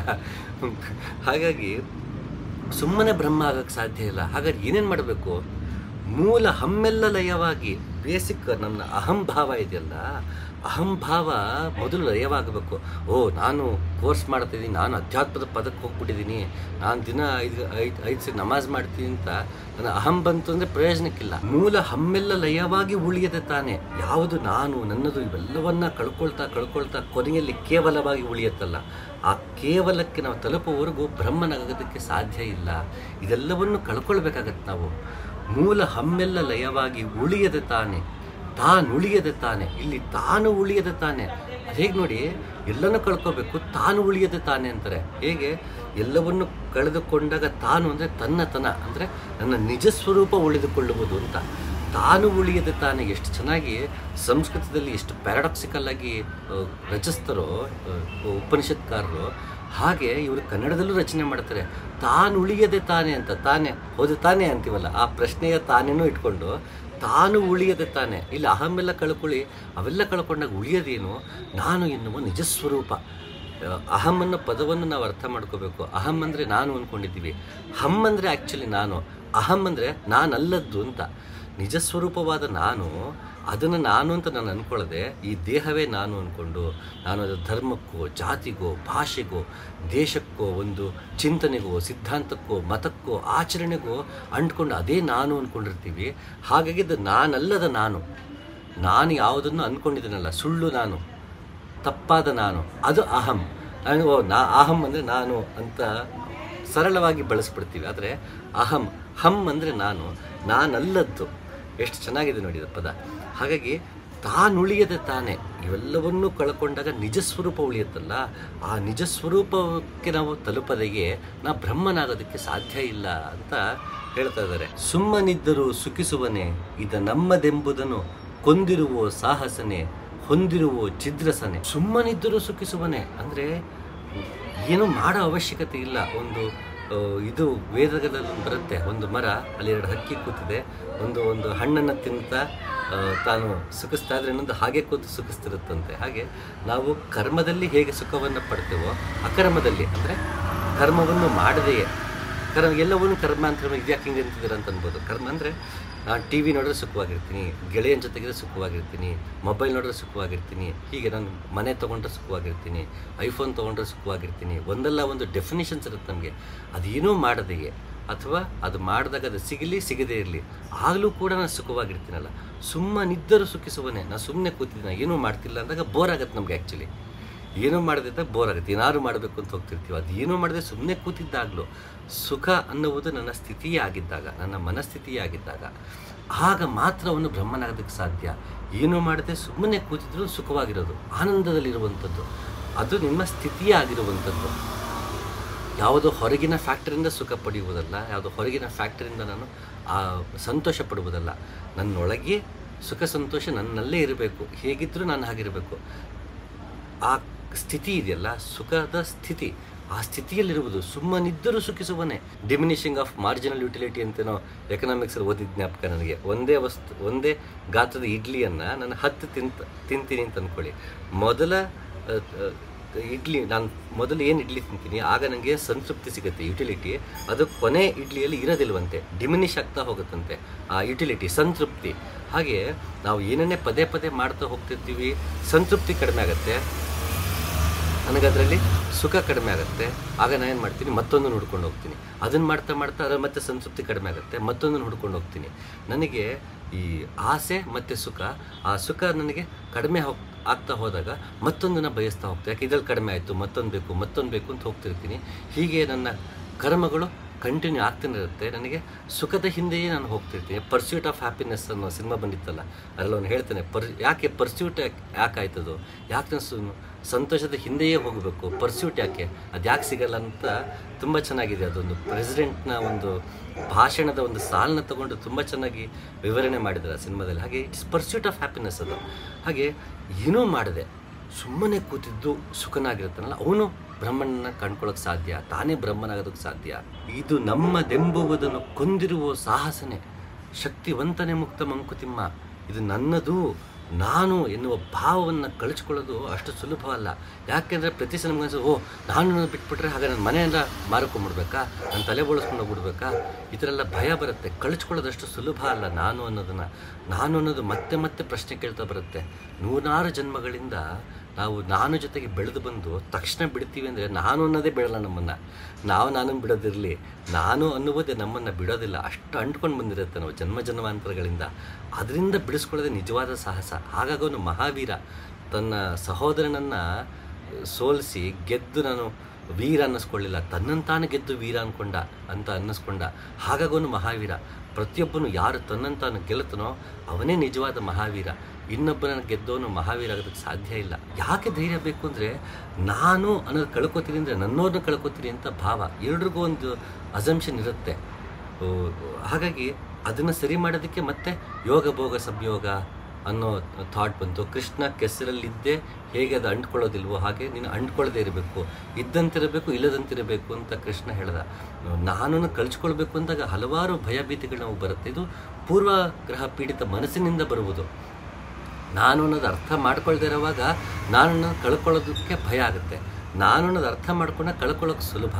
S1: ಹಾಗಾಗಿ ಸುಮ್ಮನೆ ಬ್ರಹ್ಮ ಆಗೋಕ್ಕೆ ಸಾಧ್ಯ ಇಲ್ಲ. ಹಾಗಾಗಿ ಏನೇನು ಮಾಡಬೇಕು? ಮೂಲ ಹಮ್ಮೆಲ್ಲ ಲಯವಾಗಿ ಬೇಸಿಕ್ ನಮ್ಮ ಅಹಂಭಾವ ಇದೆಯಲ್ಲ, ಅಹಂಭಾವ ಮೊದಲು ಲಯವಾಗಬೇಕು. ನಾನು ಕೋರ್ಸ್ ಮಾಡ್ತಾಯಿದ್ದೀನಿ, ನಾನು ಅಧ್ಯಾತ್ಮದ ಪದಕ್ಕೆ ಹೋಗ್ಬಿಟ್ಟಿದ್ದೀನಿ, ನಾನು ದಿನ ಐದು ಸರಿ ನಮಾಜ್ ಮಾಡ್ತೀನಿ ಅಂತ ನನ್ನ ಅಹಂ ಬಂತು ಅಂದರೆ ಪ್ರಯೋಜನಕ್ಕಿಲ್ಲ. ಮೂಲ ಹಮ್ಮೆಲ್ಲ ಲಯವಾಗಿ ಉಳಿಯದೆ ತಾನೆ ಯಾವುದು ನಾನು, ನನ್ನದು ಇವೆಲ್ಲವನ್ನ ಕಳ್ಕೊಳ್ತಾ ಕೊನೆಯಲ್ಲಿ ಕೇವಲವಾಗಿ ಉಳಿಯುತ್ತಲ್ಲ, ಆ ಕೇವಲಕ್ಕೆ ನಾವು ತಲುಪುವವರೆಗೂ ಬ್ರಹ್ಮನಾಗೋದಕ್ಕೆ ಸಾಧ್ಯ ಇಲ್ಲ. ಇದೆಲ್ಲವನ್ನು ಕಳ್ಕೊಳ್ಬೇಕಾಗತ್ತೆ ನಾವು. ಮೂಲ ಹಮ್ಮೆಲ್ಲ ಲಯವಾಗಿ ಉಳಿಯದೆ ತಾನೆ, ತಾನುಳಿಯದೆ ತಾನೆ. ಇಲ್ಲಿ ತಾನು ಉಳಿಯದೆ ತಾನೆ ಅದು ಹೇಗೆ ನೋಡಿ, ಎಲ್ಲನೂ ಕಳ್ಕೋಬೇಕು, ತಾನು ಉಳಿಯದೆ ತಾನೆ ಅಂತಾರೆ. ಹೇಗೆ? ಎಲ್ಲವನ್ನು ಕಳೆದುಕೊಂಡಾಗ ತಾನು ಅಂದರೆ ತನ್ನತನ, ಅಂದರೆ ನನ್ನ ನಿಜ ಸ್ವರೂಪ ಉಳಿದುಕೊಳ್ಳುವುದು ಅಂತ. ತಾನು ಉಳಿಯದೆ ತಾನೆ ಎಷ್ಟು ಚೆನ್ನಾಗಿ ಸಂಸ್ಕೃತದಲ್ಲಿ ಎಷ್ಟು ಪ್ಯಾರಾಡಾಕ್ಸಿಕಲ್ ಆಗಿ ರಚಿಸ್ತಾರೋ ಉಪನಿಷತ್ಕಾರರು, ಹಾಗೆ ಇವರು ಕನ್ನಡದಲ್ಲೂ ರಚನೆ ಮಾಡ್ತಾರೆ. ತಾನು ಉಳಿಯದೆ ತಾನೆ ಅಂತ. ತಾನೇ ಹೌದು ತಾನೇ ಅಂತೀವಲ್ಲ, ಆ ಪ್ರಶ್ನೆಯ ತಾನೇನೂ ಇಟ್ಕೊಂಡು ತಾನು ಉಳಿಯದೆ ತಾನೆ. ಇಲ್ಲಿ ಅಹಮ್ಮೆಲ್ಲ ಕಳ್ಕೊಳ್ಳಿ, ಅವೆಲ್ಲ ಕಳ್ಕೊಂಡಾಗ ಉಳಿಯೋದೇನು? ನಾನು ಎನ್ನುವ ನಿಜಸ್ವರೂಪ. ಅಹಂ ಅನ್ನೋ ಪದವನ್ನು ನಾವು ಅರ್ಥ ಮಾಡ್ಕೋಬೇಕು. ಅಹಂ ಅಂದರೆ ನಾನು ಅಂದ್ಕೊಂಡಿದ್ದೀವಿ, ಹಮ್ ಅಂದರೆ ಆ್ಯಕ್ಚುಲಿ ನಾನು, ಅಹಂ ಅಂದರೆ ನಾನಲ್ಲದ್ದು ಅಂತ. ನಿಜಸ್ವರೂಪವಾದ ನಾನು, ಅದನ್ನು ನಾನು ಅಂತ ನಾನು ಅಂದ್ಕೊಳ್ಳದೆ ಈ ದೇಹವೇ ನಾನು ಅಂದ್ಕೊಂಡು ನಾನು ಅದು ಧರ್ಮಕ್ಕೋ, ಜಾತಿಗೋ, ಭಾಷೆಗೋ, ದೇಶಕ್ಕೋ, ಒಂದು ಚಿಂತನೆಗೋ, ಸಿದ್ಧಾಂತಕ್ಕೋ, ಮತಕ್ಕೋ, ಆಚರಣೆಗೋ ಅಂದ್ಕೊಂಡು ಅದೇ ನಾನು ಅಂದ್ಕೊಂಡಿರ್ತೀವಿ. ಹಾಗಾಗಿ ಅದು ನಾನಲ್ಲದ ನಾನು ಯಾವುದನ್ನು ಅಂದ್ಕೊಂಡಿದ್ದೀನಲ್ಲ, ಸುಳ್ಳು ನಾನು, ತಪ್ಪಾದ ನಾನು, ಅದು ಅಹಂ. ಅಹಂ ಅಂದರೆ ನಾನು ಅಂತ ಸರಳವಾಗಿ ಬಳಸ್ಬಿಡ್ತೀವಿ. ಆದರೆ ಅಹಂ, ಹಮ್ ಅಂದರೆ ನಾನಲ್ಲದ್ದು. ಎಷ್ಟು ಚೆನ್ನಾಗಿದೆ ನೋಡಿ ಪದ. ಹಾಗಾಗಿ ತಾನುಳಿಯದೆ ತಾನೆ ಇವೆಲ್ಲವನ್ನೂ ಕಳ್ಕೊಂಡಾಗ ನಿಜಸ್ವರೂಪ ಉಳಿಯುತ್ತಲ್ಲ, ಆ ನಿಜಸ್ವರೂಪಕ್ಕೆ ನಾವು ತಲುಪದೆಯೇ ನಾ ಬ್ರಹ್ಮನಾಗೋದಕ್ಕೆ ಸಾಧ್ಯ ಇಲ್ಲ ಅಂತ ಹೇಳ್ತಾ ಇದ್ದಾರೆ. ಸುಮ್ಮನಿದ್ದರೂ ಸುಖಿಸುವನೆ ಇದ ನಮ್ಮದೆಂಬುದನ್ನು ಕೊಂದಿರುವೋ ಸಾಹಸನೆ ಹೊಂದಿರುವೋ ಛಿದ್ರಸನೆ. ಸುಮ್ಮನಿದ್ದರೂ ಸುಖಿಸುವನೆ ಅಂದರೆ ಏನೂ ಮಾಡೋ ಅವಶ್ಯಕತೆ ಇಲ್ಲ. ಇದು ವೇದಗಳಲ್ಲಿ ಬರುತ್ತೆ, ಒಂದು ಮರ, ಅಲ್ಲಿ 2 ಹಕ್ಕಿ ಕೂತಿದೆ, ಒಂದು ಹಣ್ಣನ್ನು ತಿಂತಾ ತಾನು ಸುಖಿಸ್ತಾ ಇದ್ರೆ ಇನ್ನೊಂದು ಹಾಗೆ ಕೂತು ಸುಖಿಸ್ತಿರುತ್ತಂತೆ. ಹಾಗೆ ನಾವು ಕರ್ಮದಲ್ಲಿ ಹೇಗೆ ಸುಖವನ್ನು ಪಡ್ತೇವೋ ಅಕರ್ಮದಲ್ಲಿ, ಅಂದರೆ ಕರ್ಮವನ್ನು ಮಾಡದೆಯೇ, ಎಲ್ಲವನ್ನೂ ಕರ್ಮ ಅಂತ ಇದ್ಯಾಕೆ ಹಿಂಗೆ ಅಂತಿದ್ದೀರ ಅಂತ ಅನ್ಬೋದು. ಕರ್ಮ ಅಂದರೆ ನಾನು ಟಿ ವಿ ನೋಡಿದ್ರೆ ಸುಖವಾಗಿರ್ತೀನಿ, ಗೆಳೆಯನ ಜೊತೆಗಿದ್ರೆ ಸುಖವಾಗಿರ್ತೀನಿ, ಮೊಬೈಲ್ ನೋಡಿದ್ರೆ ಸುಖವಾಗಿರ್ತೀನಿ, ಹೀಗೆ ನಾನು ಮನೆ ತೊಗೊಂಡ್ರೆ ಸುಖವಾಗಿರ್ತೀನಿ, ಐಫೋನ್ ತೊಗೊಂಡ್ರೆ ಸುಖವಾಗಿರ್ತೀನಿ. ಒಂದಲ್ಲ ಒಂದು ಡೆಫಿನೇಷನ್ಸ್ ಇರುತ್ತೆ ನಮಗೆ. ಅದೇನೂ ಮಾಡದೆಯೇ, ಅಥವಾ ಅದು ಮಾಡಿದಾಗ ಅದು ಸಿಗದೇ ಇರಲಿ, ಆಗಲೂ ಕೂಡ ನಾನು ಸುಖವಾಗಿರ್ತೀನಲ್ಲ. ಸುಮ್ಮನಿದ್ದರೂ ಸುಖಿಸುವನೇ. ನಾನು ಸುಮ್ಮನೆ ಕೂತಿದ್ದೀನಿ, ಏನೂ ಮಾಡ್ತಿಲ್ಲ ಅಂದಾಗ ಬೋರ್ ಆಗುತ್ತೆ ನಮಗೆ. ಆ್ಯಕ್ಚುಲಿ ಏನೂ ಮಾಡದಿದ್ದಾಗ ಬೋರ್ ಆಗುತ್ತೆ, ಏನಾದ್ರು ಮಾಡಬೇಕು ಅಂತ ಹೋಗ್ತಿರ್ತೀವಿ. ಅದು ಏನೂ ಮಾಡದೆ ಸುಮ್ಮನೆ ಕೂತಿದ್ದಾಗಲೂ ಸುಖ ಅನ್ನುವುದು ನನ್ನ ಸ್ಥಿತಿಯೇ ಆಗಿದ್ದಾಗ, ನನ್ನ ಮನಸ್ಥಿತಿಯೇ ಆಗಿದ್ದಾಗ, ಆಗ ಮಾತ್ರ ಅವನು ಬ್ರಹ್ಮನಾಗೋದಕ್ಕೆ ಸಾಧ್ಯ. ಏನೂ ಮಾಡದೆ ಸುಮ್ಮನೆ ಕೂತಿದ್ರು ಸುಖವಾಗಿರೋದು, ಆನಂದದಲ್ಲಿರುವಂಥದ್ದು, ಅದು ನಿಮ್ಮ ಸ್ಥಿತಿಯೇ ಆಗಿರುವಂಥದ್ದು. ಯಾವುದೋ ಹೊರಗಿನ ಫ್ಯಾಕ್ಟರಿಂದ ಸುಖ ಪಡೆಯುವುದಲ್ಲ, ಯಾವುದೋ ಹೊರಗಿನ ಫ್ಯಾಕ್ಟರಿಂದ ನಾನು ಸಂತೋಷ ಪಡುವುದಲ್ಲ. ನನ್ನೊಳಗೆ ಸುಖ ಸಂತೋಷ ನನ್ನಲ್ಲೇ ಇರಬೇಕು, ಹೇಗಿದ್ದರೂ ನಾನು ಹಾಗಿರಬೇಕು. ಆ ಸ್ಥಿತಿ ಇದೆಯಲ್ಲ, ಸುಖದ ಸ್ಥಿತಿ, ಆ ಸ್ಥಿತಿಯಲ್ಲಿರುವುದು. ಸುಮ್ಮನಿದ್ದರೂ ಸುಖಿಸುವನೇ. ಡಿಮಿನಿಷಿಂಗ್ ಆಫ್ ಮಾರ್ಜಿನಲ್ ಯುಟಿಲಿಟಿ ಅಂತೇನೋ ಎಕನಾಮಿಕ್ಸಲ್ಲಿ ಓದಿದ ಜ್ಞಾಪಕ ನನಗೆ. ಒಂದೇ ಗಾತ್ರದ ಇಡ್ಲಿಯನ್ನು ನಾನು 10 ತಿಂತೀನಿ ಅಂತ ಅಂದ್ಕೊಳ್ಳಿ. ಮೊದಲ ಇಡ್ಲಿ, ನಾನು ಮೊದಲು ಏನು ಇಡ್ಲಿ ತಿಂತೀನಿ ಆಗ ನನಗೆ ಸಂತೃಪ್ತಿ ಸಿಗುತ್ತೆ, ಯುಟಿಲಿಟಿ. ಅದು ಕೊನೆ ಇಡ್ಲಿಯಲ್ಲಿ ಇರೋದಿಲ್ವಂತೆ, ಡಿಮಿನಿಷ್ ಆಗ್ತಾ ಹೋಗುತ್ತಂತೆ ಆ ಯುಟಿಲಿಟಿ, ಸಂತೃಪ್ತಿ. ಹಾಗೆ ನಾವು ಏನನ್ನೇ ಪದೇ ಪದೇ ಮಾಡ್ತಾ ಹೋಗ್ತಿರ್ತೀವಿ, ಸಂತೃಪ್ತಿ ಕಡಿಮೆ ಆಗುತ್ತೆ, ನನಗದರಲ್ಲಿ ಸುಖ ಕಡಿಮೆ ಆಗುತ್ತೆ. ಆಗ ನಾನು ಏನು ಮಾಡ್ತೀನಿ, ಮತ್ತೊಂದನ್ನು ಹುಡ್ಕೊಂಡು ಹೋಗ್ತೀನಿ. ಅದನ್ನು ಮಾಡ್ತಾ ಅದರ ಮತ್ತೆ ಸಂತೃಪ್ತಿ ಕಡಿಮೆ ಆಗುತ್ತೆ, ಮತ್ತೊಂದನ್ನು ಹುಡ್ಕೊಂಡು ಹೋಗ್ತೀನಿ. ನನಗೆ ಈ ಆಸೆ ಮತ್ತು ಸುಖ, ಆ ಸುಖ ನನಗೆ ಕಡಿಮೆ ಆಗ್ತಾ ಹೋದಾಗ ಮತ್ತೊಂದನ್ನು ಬಯಸ್ತಾ ಹೋಗ್ತೀನಿ. ಯಾಕೆ ಇದರಲ್ಲಿ ಕಡಿಮೆ ಆಯಿತು, ಮತ್ತೊಂದು ಬೇಕು ಅಂತ ಹೋಗ್ತಿರ್ತೀನಿ. ಹೀಗೆ ನನ್ನ ಕರ್ಮಗಳು ಕಂಟಿನ್ಯೂ ಆಗ್ತಾನೆ ಇರುತ್ತೆ. ನನಗೆ ಸುಖದ ಹಿಂದೆಯೇ ನಾನು ಹೋಗ್ತಿರ್ತೀನಿ. ಪರ್ಸ್ಯೂಟ್ ಆಫ್ ಹ್ಯಾಪಿನೆಸ್ ಅನ್ನೋ ಸಿನಿಮಾ ಬಂದಿತ್ತಲ್ಲ, ಅದರಲ್ಲಿ ಅವನು ಹೇಳ್ತಾನೆ, ಯಾಕೆ ಪರ್ಸ್ಯೂಟ್ ಯಾಕೆ ಆಯ್ತದು, ಯಾಕೆ ನಾನು ಸಂತೋಷದ ಹಿಂದೆಯೇ ಹೋಗಬೇಕು, ಪರ್ಸ್ಯೂಟ್ ಯಾಕೆ, ಅದು ಯಾಕೆ ಸಿಗಲ್ಲ ಅಂತ ತುಂಬ ಚೆನ್ನಾಗಿದೆ. ಅದೊಂದು ಪ್ರೆಸಿಡೆಂಟ್ನ ಒಂದು ಭಾಷಣದ ಒಂದು ಸಾಲನ್ನ ತಗೊಂಡು ತುಂಬ ಚೆನ್ನಾಗಿ ವಿವರಣೆ ಮಾಡಿದ್ದಾರೆ ಆ ಸಿನಿಮಾದಲ್ಲಿ. ಹಾಗೆ ಇಟ್ಸ್ ಪರ್ಸ್ಯೂಟ್ ಆಫ್ ಹ್ಯಾಪಿನೆಸ್ ಅದು. ಹಾಗೆ ಏನೂ ಮಾಡದೆ ಸುಮ್ಮನೆ ಕೂತಿದ್ದು ಸುಖನಾಗಿರ್ತಾನಲ್ಲ, ಅವನು ಬ್ರಹ್ಮನನ್ನ ಕಂಡ್ಕೊಳ್ಳೋಕೆ ಸಾಧ್ಯ, ತಾನೇ ಬ್ರಹ್ಮನಾಗೋದಕ್ಕೆ ಸಾಧ್ಯ. ಇದು ನಮ್ಮದೆಂಬುವುದನ್ನು ಕೊಂದಿರುವ ಸಾಹಸನೆ, ಶಕ್ತಿವಂತನೇ ಮುಕ್ತ ಮಂಕುತಿಮ್ಮ. ಇದು ನನ್ನದು, ನಾನು ಎನ್ನುವ ಭಾವವನ್ನು ಕಳಿಸ್ಕೊಳ್ಳೋದು ಅಷ್ಟು ಸುಲಭವಲ್ಲ. ಯಾಕೆಂದರೆ ಪ್ರತಿ ಸಲ ನಮ್ಗೆ ಓ ನಾನು ಬಿಟ್ಬಿಟ್ರೆ ಹಾಗೆ ನನ್ನ ಮನೆಯೆಲ್ಲ ಮಾರ್ಕೊಂಡ್ಬಿಡ್ಬೇಕಾ, ನನ್ನ ತಲೆ ಬೋಳಿಸ್ಕೊಂಡು ಹೋಗ್ಬಿಡ್ಬೇಕಾ, ಈ ಥರ ಎಲ್ಲ ಭಯ ಬರುತ್ತೆ. ಕಳಿಸ್ಕೊಳ್ಳೋದು ಅಷ್ಟು ಸುಲಭ ಅಲ್ಲ. ನಾನು ಅನ್ನೋದು ಮತ್ತೆ ಮತ್ತೆ ಪ್ರಶ್ನೆ ಕೇಳ್ತಾ ಬರುತ್ತೆ. 100 ಜನ್ಮಗಳಿಂದ ನಾವು ನಾನು ಜೊತೆಗೆ ಬೆಳೆದು ಬಂದು ತಕ್ಷಣ ಬಿಡ್ತೀವಿ ಅಂದರೆ ನಾನು ಅನ್ನೋದೇ ಬಿಡಲ್ಲ ನಮ್ಮನ್ನು. ನಾನು ಬಿಡೋದಿರಲಿ, ನಾನು ಅನ್ನುವುದೇ ನಮ್ಮನ್ನು ಬಿಡೋದಿಲ್ಲ. ಅಷ್ಟು ಅಂಟ್ಕೊಂಡು ಬಂದಿರುತ್ತೆ ನಾವು ಜನ್ಮಾಂತರಗಳಿಂದ. ಅದರಿಂದ ಬಿಡಿಸ್ಕೊಳ್ಳೋದೇ ನಿಜವಾದ ಸಾಹಸ. ಹಾಗಾಗಿ ಅವನು ಮಹಾವೀರ. ತನ್ನ ಸಹೋದರನನ್ನು ಸೋಲಿಸಿ ಗೆದ್ದು ನಾನು ವೀರ ಅನ್ನಿಸ್ಕೊಳ್ಳಿಲ್ಲ, ತನ್ನಂತಾನು ಗೆದ್ದು ವೀರ ಅನ್ನಿಸ್ಕೊಂಡ. ಹಾಗಾಗಿ ಅವನು ಮಹಾವೀರ. ಪ್ರತಿಯೊಬ್ಬನು ಯಾರು ತನ್ನಂತಾನು ಗೆಲ್ಲುತ್ತಾನೋ ಅವನೇ ನಿಜವಾದ ಮಹಾವೀರ. ಇನ್ನೊಬ್ಬನ ಗೆದ್ದವನು ಮಹಾವೀರ ಆಗೋದಕ್ಕೆ ಸಾಧ್ಯ ಇಲ್ಲ. ಯಾಕೆ ಧೈರ್ಯ ಬೇಕು ಅಂದರೆ, ನಾನು ಅನ್ನೋದು ಕಳ್ಕೊತೀನಿ ಅಂದರೆ ನನ್ನೋರನ್ನ ಕಳ್ಕೊತೀನಿ ಅಂತ ಭಾವ. ಎರಡ್ರಿಗೂ ಒಂದು ಅಸಂಪ್ಷನ್ ಇರುತ್ತೆ. ಹಾಗಾಗಿ ಅದನ್ನು ಸರಿ ಮಾಡೋದಕ್ಕೆ ಮತ್ತೆ ಯೋಗ ಭೋಗ ಸಂಯೋಗ ಅನ್ನೋ ಥಾಟ್ ಬಂತು. ಕೃಷ್ಣ ಕೆಸರಲ್ಲಿದ್ದೇ ಹೇಗೆ ಅದು ಅಂಟ್ಕೊಳ್ಳೋದಿಲ್ವೋ ಹಾಗೆ ನೀನು ಅಂಟ್ಕೊಳ್ಳದೇ ಇರಬೇಕು, ಇದ್ದಂತಿರಬೇಕು ಇಲ್ಲದಂತಿರಬೇಕು ಅಂತ ಕೃಷ್ಣ ಹೇಳ್ದ. ನಾನನ್ನು ಕಳ್ಸ್ಕೊಳ್ಬೇಕು ಅಂದಾಗ ಹಲವಾರು ಭಯಭೀತಿಗಳು ನಾವು ಬರುತ್ತೆ. ಇದು ಪೂರ್ವಗ್ರಹ ಪೀಡಿತ ಮನಸ್ಸಿನಿಂದ ಬರುವುದು. ನಾನು ಅನ್ನೋದು ಅರ್ಥ ಮಾಡ್ಕೊಳ್ದೇ ಇರೋವಾಗ ನಾನು ಕಳ್ಕೊಳ್ಳೋದಕ್ಕೆ ಭಯ ಆಗುತ್ತೆ. ನಾನು ಅನ್ನೋದು ಅರ್ಥ ಮಾಡ್ಕೊಂಡಾಗ ಕಳ್ಕೊಳ್ಳೋಕೆ ಸುಲಭ.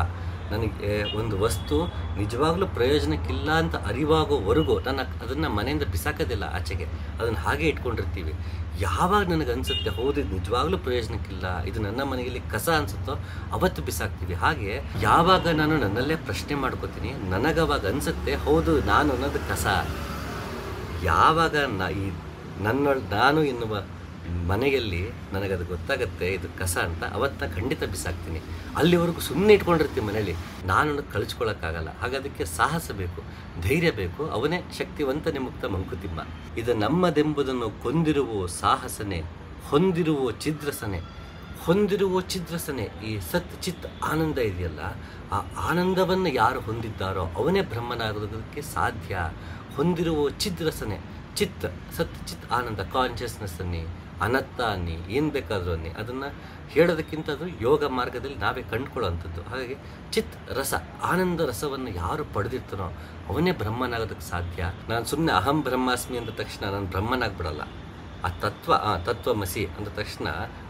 S1: ನನಗೆ ಒಂದು ವಸ್ತು ನಿಜವಾಗ್ಲೂ ಪ್ರಯೋಜನಕ್ಕಿಲ್ಲ ಅಂತ ಅರಿವಾಗೋವರೆಗೂ ಅದನ್ನು ಮನೆಯಿಂದ ಬಿಸಾಕೋದಿಲ್ಲ ಆಚೆಗೆ, ಅದನ್ನು ಹಾಗೆ ಇಟ್ಕೊಂಡಿರ್ತೀವಿ. ಯಾವಾಗ ನನಗೆ ಅನಿಸುತ್ತೆ ಹೌದು ಇದು ನಿಜವಾಗ್ಲೂ ಪ್ರಯೋಜನಕ್ಕಿಲ್ಲ, ಇದು ನನ್ನ ಮನೆಯಲ್ಲಿ ಕಸ ಅನಿಸುತ್ತೋ ಅವತ್ತು ಬಿಸಾಕ್ತೀವಿ. ಹಾಗೆ ಯಾವಾಗ ನಾನು ನನ್ನಲ್ಲೇ ಪ್ರಶ್ನೆ ಮಾಡ್ಕೋತೀನಿ, ನನಗವಾಗ ಅನಿಸುತ್ತೆ ಹೌದು ನಾನು ಅನ್ನೋದು ಕಸ. ಯಾವಾಗ ನಾನು ಎನ್ನುವ ಮನೆಯಲ್ಲಿ ನನಗದು ಗೊತ್ತಾಗುತ್ತೆ ಇದು ಕಸ ಅಂತ, ಅವತ್ತ ಖಂಡಿತ ಬಿಸಾಕ್ತೀನಿ. ಅಲ್ಲಿವರೆಗೂ ಸುಮ್ಮನೆ ಇಟ್ಕೊಂಡಿರ್ತೀವಿ ಮನೇಲಿ, ನಾನು ಕಳಿಸ್ಕೊಳ್ಳೋಕ್ಕಾಗಲ್ಲ. ಹಾಗಾದಕ್ಕೆ ಸಾಹಸ ಬೇಕು, ಧೈರ್ಯ ಬೇಕು. ಅವನೇ ಶಕ್ತಿವಂತನೇ ಮುಕ್ತ ಮಂಕುತಿಮ್ಮ. ಇದು ನಮ್ಮದೆಂಬುದನ್ನು ಕೊಂದಿರುವ ಸಾಹಸನೆ, ಹೊಂದಿರುವ ಚಿದ್ರಸನೆ. ಈ ಸತ್ ಚಿತ್ ಆನಂದ ಇದೆಯಲ್ಲ, ಆ ಆನಂದವನ್ನು ಯಾರು ಹೊಂದಿದ್ದಾರೋ ಅವನೇ ಬ್ರಹ್ಮನಾಗೋದಕ್ಕೆ ಸಾಧ್ಯ. ಹೊಂದಿರುವ ಚಿದ್ರಸನೆ, ಚಿತ್ ಸತ್ ಚಿತ್ ಆನಂದ, ಕಾನ್ಷಿಯಸ್ನೆಸ್ ಅನ್ನಿ, ಅನತ್ತ ಅನ್ನಿ, ಏನು ಬೇಕಾದರೂ ಅನ್ನಿ, ಅದನ್ನು ಹೇಳೋದಕ್ಕಿಂತ ಅದು ಯೋಗ ಮಾರ್ಗದಲ್ಲಿ ನಾವೇ ಕಂಡುಕೊಳ್ಳುವಂಥದ್ದು. ಹಾಗಾಗಿ ಚಿತ್ ರಸ, ಆನಂದ ರಸವನ್ನು ಯಾರು ಪಡೆದಿರ್ತಾನೋ ಅವನೇ ಬ್ರಹ್ಮನಾಗೋದಕ್ಕೆ ಸಾಧ್ಯ. ನಾನು ಸುಮ್ಮನೆ ಅಹಂ ಬ್ರಹ್ಮಾಸ್ಮಿ ಅಂದ ತಕ್ಷಣ ನಾನು ಬ್ರಹ್ಮನಾಗ್ಬಿಡಲ್ಲ. ಆ ತತ್ವಮಸಿ ಅಂದ ತಕ್ಷಣ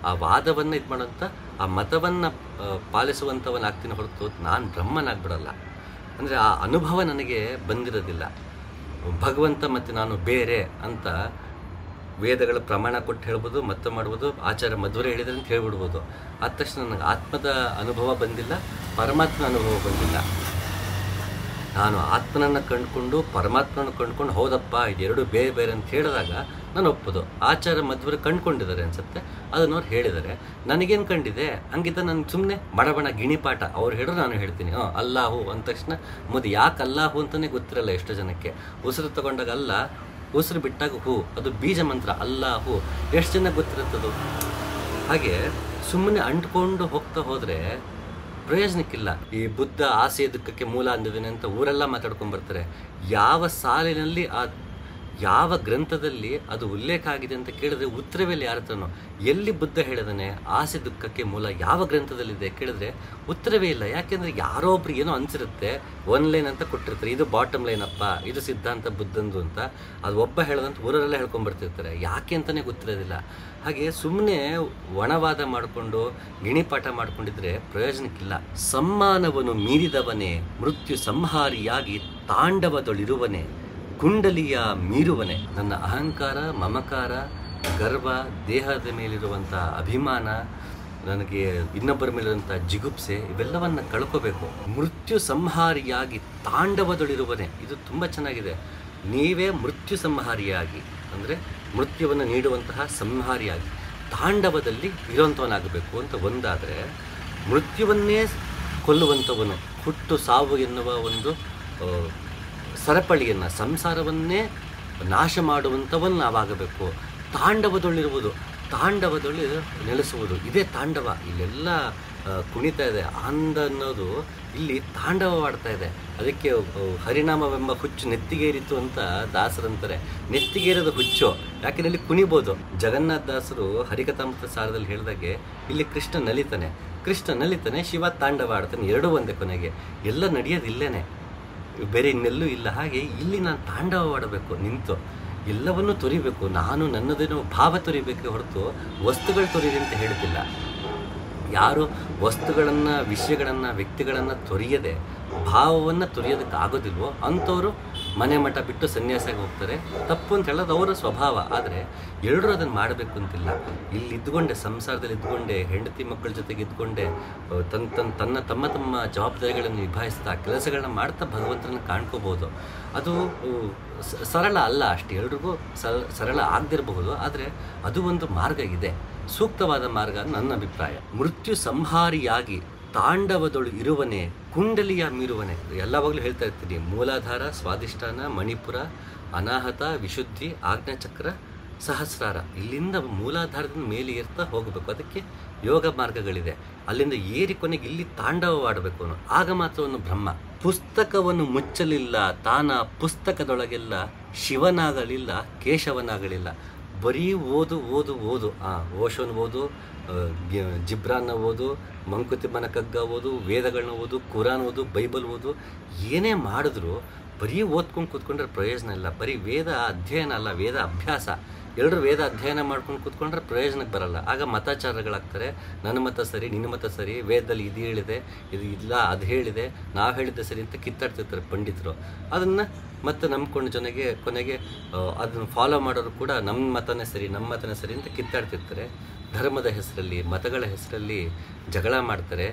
S1: ಆ ವಾದವನ್ನು ಇದು ಮಾಡೋಂಥ ಆ ಮತವನ್ನು ಪಾಲಿಸುವಂಥವನ್ನಾಗ್ತೀನಿ ಹೊರತು ನಾನು ಬ್ರಹ್ಮನಾಗ್ಬಿಡಲ್ಲ. ಅಂದರೆ ಆ ಅನುಭವ ನನಗೆ ಬಂದಿರೋದಿಲ್ಲ. ಭಗವಂತ ಮತ್ತು ನಾನು ಬೇರೆ ಅಂತ ವೇದಗಳ ಪ್ರಮಾಣ ಕೊಟ್ಟು ಹೇಳ್ಬೋದು, ಮತ್ತೆ ಮಾಡ್ಬೋದು, ಆಚಾರ್ಯ ಮಧ್ವರೇ ಹೇಳಿದ್ರೆ ಅಂತ ಹೇಳ್ಬಿಡ್ಬೋದು. ಆದ ತಕ್ಷಣ ನನಗೆ ಆತ್ಮದ ಅನುಭವ ಬಂದಿಲ್ಲ, ಪರಮಾತ್ಮನ ಅನುಭವ ಬಂದಿಲ್ಲ. ನಾನು ಆತ್ಮನನ್ನು ಕಂಡುಕೊಂಡು ಪರಮಾತ್ಮನ ಕಂಡುಕೊಂಡು ಹೌದಪ್ಪ ಇದೆರಡು ಬೇರೆ ಬೇರೆ ಅಂತ ಹೇಳಿದಾಗ ನಾನು ಒಪ್ಪೋದು. ಆಚಾರ್ಯ ಮಧ್ವರು ಕಂಡುಕೊಂಡಿದ್ದಾರೆ ಅನ್ಸುತ್ತೆ, ಅದನ್ನು ಅವ್ರು ಹೇಳಿದ್ದಾರೆ. ನನಗೇನು ಕಂಡಿದೆ ಹಂಗಿದ್ದ ನಾನು ಸುಮ್ಮನೆ ಬಡಬಣ ಗಿಣಿಪಾಠ ಅವ್ರು ಹೇಳಿದ್ರು ನಾನು ಹೇಳ್ತೀನಿ ಅಲ್ಲಾಹು ಅಂದ ತಕ್ಷಣ ಯಾಕೆ ಅಲ್ಲಾಹು ಅಂತಲೇ ಗೊತ್ತಿರಲ್ಲ ಎಷ್ಟೋ ಜನಕ್ಕೆ. ಉಸಿರು ತಗೊಂಡಾಗ ಅಲ್ಲ, ಉಸಿರು ಬಿಟ್ಟಾಗ ಹೂ, ಅದು ಬೀಜ ಮಂತ್ರ ಅಲ್ಲಾಹು. ಎಷ್ಟು ಜನ ಗೊತ್ತಿರುತ್ತದು? ಹಾಗೆ ಸುಮ್ಮನೆ ಅಂಟ್ಕೊಂಡು ಹೋಗ್ತಾ ಹೋದರೆ ಪ್ರಯೋಜನಕ್ಕಿಲ್ಲ. ಈ ಬುದ್ಧ ಆಸೆ ದುಃಖಕ್ಕೆ ಮೂಲ ಅಂದಿದ್ದಾನೆ ಅಂತ ಊರೆಲ್ಲ ಮಾತಾಡ್ಕೊಂಡು ಬರ್ತಾರೆ. ಯಾವ ಸಾಲಿನಲ್ಲಿ ಯಾವ ಗ್ರಂಥದಲ್ಲಿ ಅದು ಉಲ್ಲೇಖ ಆಗಿದೆ ಅಂತ ಕೇಳಿದ್ರೆ ಉತ್ತರವೇ ಇಲ್ಲ ಯಾರ ಹತ್ರನೋ. ಎಲ್ಲಿ ಬುದ್ಧ ಹೇಳಿದಾನೆ ಆಸೆ ದುಃಖಕ್ಕೆ ಮೂಲ ಯಾವ ಗ್ರಂಥದಲ್ಲಿದೆ ಕೇಳಿದ್ರೆ ಉತ್ತರವೇ ಇಲ್ಲ. ಯಾಕೆಂದರೆ ಯಾರೋ ಒಬ್ರು ಏನೋ ಅನಿಸಿರುತ್ತೆ, ಒನ್ ಲೈನ್ ಅಂತ ಕೊಟ್ಟಿರ್ತಾರೆ, ಇದು ಬಾಟಮ್ ಲೈನ್ ಅಪ್ಪ, ಇದು ಸಿದ್ಧಾಂತ ಬುದ್ಧಂದು ಅಂತ. ಅದು ಒಬ್ಬ ಹೇಳದಂತ ಊರಲ್ಲೆಲ್ಲ ಹೇಳ್ಕೊಂಡ್ಬರ್ತಿರ್ತಾರೆ, ಯಾಕೆ ಅಂತಲೇ ಗೊತ್ತಿರೋದಿಲ್ಲ. ಹಾಗೆ ಸುಮ್ಮನೆ ಒಣವಾದ ಮಾಡಿಕೊಂಡು ಗಿಣಿಪಾಠ ಮಾಡ್ಕೊಂಡಿದ್ರೆ ಪ್ರಯೋಜನಕ್ಕಿಲ್ಲ. ಸಮ್ಮಾನವನ್ನು ಮೀರಿದವನೇ ಮೃತ್ಯು ಸಂಹಾರಿಯಾಗಿ ತಾಂಡವದೊಳಿರುವನೇ ಕುಂಡಲಿಯ ಮೀರುವನೆ. ನನ್ನ ಅಹಂಕಾರ, ಮಮಕಾರ, ಗರ್ವ, ದೇಹದ ಮೇಲಿರುವಂಥ ಅಭಿಮಾನ, ನನಗೆ ಇನ್ನೊಬ್ಬರ ಮೇಲಿರುವಂಥ ಜಿಗುಪ್ಸೆ, ಇವೆಲ್ಲವನ್ನು ಕಳ್ಕೋಬೇಕು. ಮೃತ್ಯು ಸಂಹಾರಿಯಾಗಿ ತಾಂಡವದೊಳಿರುವನೆ, ಇದು ತುಂಬ ಚೆನ್ನಾಗಿದೆ. ನೀವೇ ಮೃತ್ಯು ಸಂಹಾರಿಯಾಗಿ ಅಂದರೆ ಮೃತ್ಯುವನ್ನು ನೀಡುವಂತಹ ಸಂಹಾರಿಯಾಗಿ ತಾಂಡವದಲ್ಲಿ ಇರುವಂಥವನಾಗಬೇಕು ಅಂತ ಒಂದಾದರೆ, ಮೃತ್ಯುವನ್ನೇ ಕೊಲ್ಲುವಂಥವನು, ಹುಟ್ಟು ಸಾವು ಎನ್ನುವ ಒಂದು ಸರಪಳಿಯನ್ನು, ಸಂಸಾರವನ್ನೇ ನಾಶ ಮಾಡುವಂಥವನ್ನು ನಾವಾಗಬೇಕು. ತಾಂಡವದೊಳ್ಳಿರುವುದು, ತಾಂಡವದೊಳ್ಳಿ ನೆಲೆಸುವುದು, ಇದೇ ತಾಂಡವ. ಇಲ್ಲೆಲ್ಲ ಕುಣಿತಾ ಇದೆ. ಆನಂದ ಅನ್ನೋದು ಇಲ್ಲಿ ತಾಂಡವವಾಡ್ತಾ ಇದೆ. ಅದಕ್ಕೆ ಹರಿನಾಮವೆಂಬ ಹುಚ್ಚು ನೆತ್ತಿಗೇರಿತು ಅಂತ ದಾಸರಂತಾರೆ. ನೆತ್ತಿಗೇರದ ಹುಚ್ಚು, ಯಾಕೆಂದರೆ ಇಲ್ಲಿ ಕುಣಿಬೋದು. ಜಗನ್ನಾಥ ದಾಸರು ಹರಿಕಥಾಮೃತ ಸಾರದಲ್ಲಿ ಹೇಳಿದಾಗೆ ಇಲ್ಲಿ ಕೃಷ್ಣ ನಲಿತಾನೆ, ಶಿವ ತಾಂಡವ ಆಡ್ತಾನೆ, ಎರಡೂ ಒಂದೇ. ಕೊನೆಗೆ ಎಲ್ಲ ನಡೆಯೋದು ಇಲ್ಲೇನೆ, ಬೇರೆ ಇನ್ನೆಲ್ಲೂ ಇಲ್ಲ. ಹಾಗೆ ಇಲ್ಲಿ ನಾನು ತಾಂಡವವಾಡಬೇಕು, ನಿಂತು ಎಲ್ಲವನ್ನೂ ತೊರಿಬೇಕು. ನಾನು ನನ್ನದೇನೋ ಭಾವ ತೊರಿಬೇಕೆ ಹೊರತು ವಸ್ತುಗಳು ತೊರೀರಿ ಅಂತ ಹೇಳ್ತಿಲ್ಲ. ಯಾರು ವಸ್ತುಗಳನ್ನು, ವಿಷಯಗಳನ್ನು, ವ್ಯಕ್ತಿಗಳನ್ನು ತೊರೆಯದೆ ಭಾವವನ್ನು ತೊರೆಯೋದಕ್ಕೆ ಆಗೋದಿಲ್ವೋ ಅಂಥವರು ಮನೆ ಮಠ ಬಿಟ್ಟು ಸನ್ಯಾಸಾಗಿ ಹೋಗ್ತಾರೆ. ತಪ್ಪು ಅಂತ ಹೇಳೋದು ಅವರ ಸ್ವಭಾವ. ಆದರೆ ಎಲ್ಲರೂ ಅದನ್ನು ಮಾಡಬೇಕು ಅಂತಿಲ್ಲ. ಇಲ್ಲಿ ಇದ್ದುಕೊಂಡೆ, ಸಂಸಾರದಲ್ಲಿ ಇದ್ದುಕೊಂಡೆ, ಹೆಂಡತಿ ಮಕ್ಕಳ ಜೊತೆಗೆ ಇದ್ದುಕೊಂಡೆ, ತಮ್ಮ ಜವಾಬ್ದಾರಿಗಳನ್ನು ನಿಭಾಯಿಸ್ತಾ, ಕೆಲಸಗಳನ್ನ ಮಾಡ್ತಾ ಭಗವಂತನ ಕಾಣ್ಕೋಬೋದು. ಅದು ಸರಳ ಅಲ್ಲ ಅಷ್ಟೇ, ಎಲ್ರಿಗೂ ಸರಳ ಆಗದಿರಬಹುದು. ಆದರೆ ಅದು ಒಂದು ಮಾರ್ಗ ಇದೆ, ಸೂಕ್ತವಾದ ಮಾರ್ಗ ನನ್ನ ಅಭಿಪ್ರಾಯ. ಮೃತ್ಯು ಸಂಹಾರಿಯಾಗಿ ತಾಂಡವದೊಳು ಇರುವನೆ ಕುಂಡಲಿಯ ಮೀರುವನೆ. ಎಲ್ಲವಾಗಲೂ ಹೇಳ್ತಾ ಇರ್ತೀನಿ, ಮೂಲಾಧಾರ, ಸ್ವಾಧಿಷ್ಠಾನ, ಮಣಿಪುರ, ಅನಾಹತ, ವಿಶುದ್ಧಿ, ಆಜ್ಞಾಚಕ್ರ, ಸಹಸ್ರಾರ. ಇಲ್ಲಿಂದ ಮೂಲಾಧಾರದಿಂದ ಮೇಲೆ ಏರ್ತಾ ಹೋಗಬೇಕು. ಅದಕ್ಕೆ ಯೋಗ ಮಾರ್ಗಗಳಿದೆ. ಅಲ್ಲಿಂದ ಏರಿ ಕೊನೆಗೆ ಇಲ್ಲಿ ತಾಂಡವವಾಡಬೇಕು ಅವನು. ಆಗ ಮಾತ್ರ ಅವನು ಬ್ರಹ್ಮ. ಪುಸ್ತಕವನ್ನು ಮುಚ್ಚಲಿಲ್ಲ ತಾನ ಪುಸ್ತಕದೊಳಗೆಲ್ಲ, ಶಿವನಾಗಲಿಲ್ಲ ಕೇಶವನಾಗಲಿಲ್ಲ. ಬರೀ ಓದು ಓದು ಓದು, ಓಶೋನ್ ಓದು, ಜಿಬ್ರಾನ್ನ ಓದು, ಮಂಕುತಿಮ್ಮನ ಕಗ್ಗ ಓದು, ವೇದಗಳನ್ನ ಓದು, ಕುರಾನ್ ಓದು, ಬೈಬಲ್ ಓದು, ಏನೇ ಮಾಡಿದ್ರು ಬರೀ ಓದ್ಕೊಂಡು ಕೂತ್ಕೊಂಡ್ರೆ ಪ್ರಯೋಜನ ಇಲ್ಲ. ಬರೀ ವೇದ ಅಧ್ಯಯನ ಅಲ್ಲ, ವೇದ ಅಭ್ಯಾಸ. ಎಲ್ಲರೂ ವೇದ ಅಧ್ಯಯನ ಮಾಡ್ಕೊಂಡು ಕೂತ್ಕೊಂಡ್ರೆ ಪ್ರಯೋಜನಕ್ಕೆ ಬರಲ್ಲ. ಆಗ ಮತಾಚಾರಗಳಾಗ್ತಾರೆ. ನನ್ನ ಮತ ಸರಿ, ನಿನ್ನ ಮತ ಸರಿ, ವೇದದಲ್ಲಿ ಇದು ಹೇಳಿದೆ, ಇದು ಇಲ್ಲ, ಅದು ಹೇಳಿದೆ, ನಾವು ಹೇಳಿದ್ದೆ ಸರಿ ಅಂತ ಕಿತ್ತಾಡ್ತಿರ್ತಾರೆ ಪಂಡಿತರು. ಅದನ್ನು ಮತ್ತೆ ನಂಬ್ಕೊಂಡು ಜನಗೆ ಕೊನೆಗೆ ಅದನ್ನು ಫಾಲೋ ಮಾಡೋರು ಕೂಡ ನಮ್ಮ ಮತನೇ ಸರಿ ಅಂತ ಕಿತ್ತಾಡ್ತಿರ್ತಾರೆ. ಧರ್ಮದ ಹೆಸರಲ್ಲಿ, ಮತಗಳ ಹೆಸರಲ್ಲಿ ಜಗಳ ಮಾಡ್ತಾರೆ,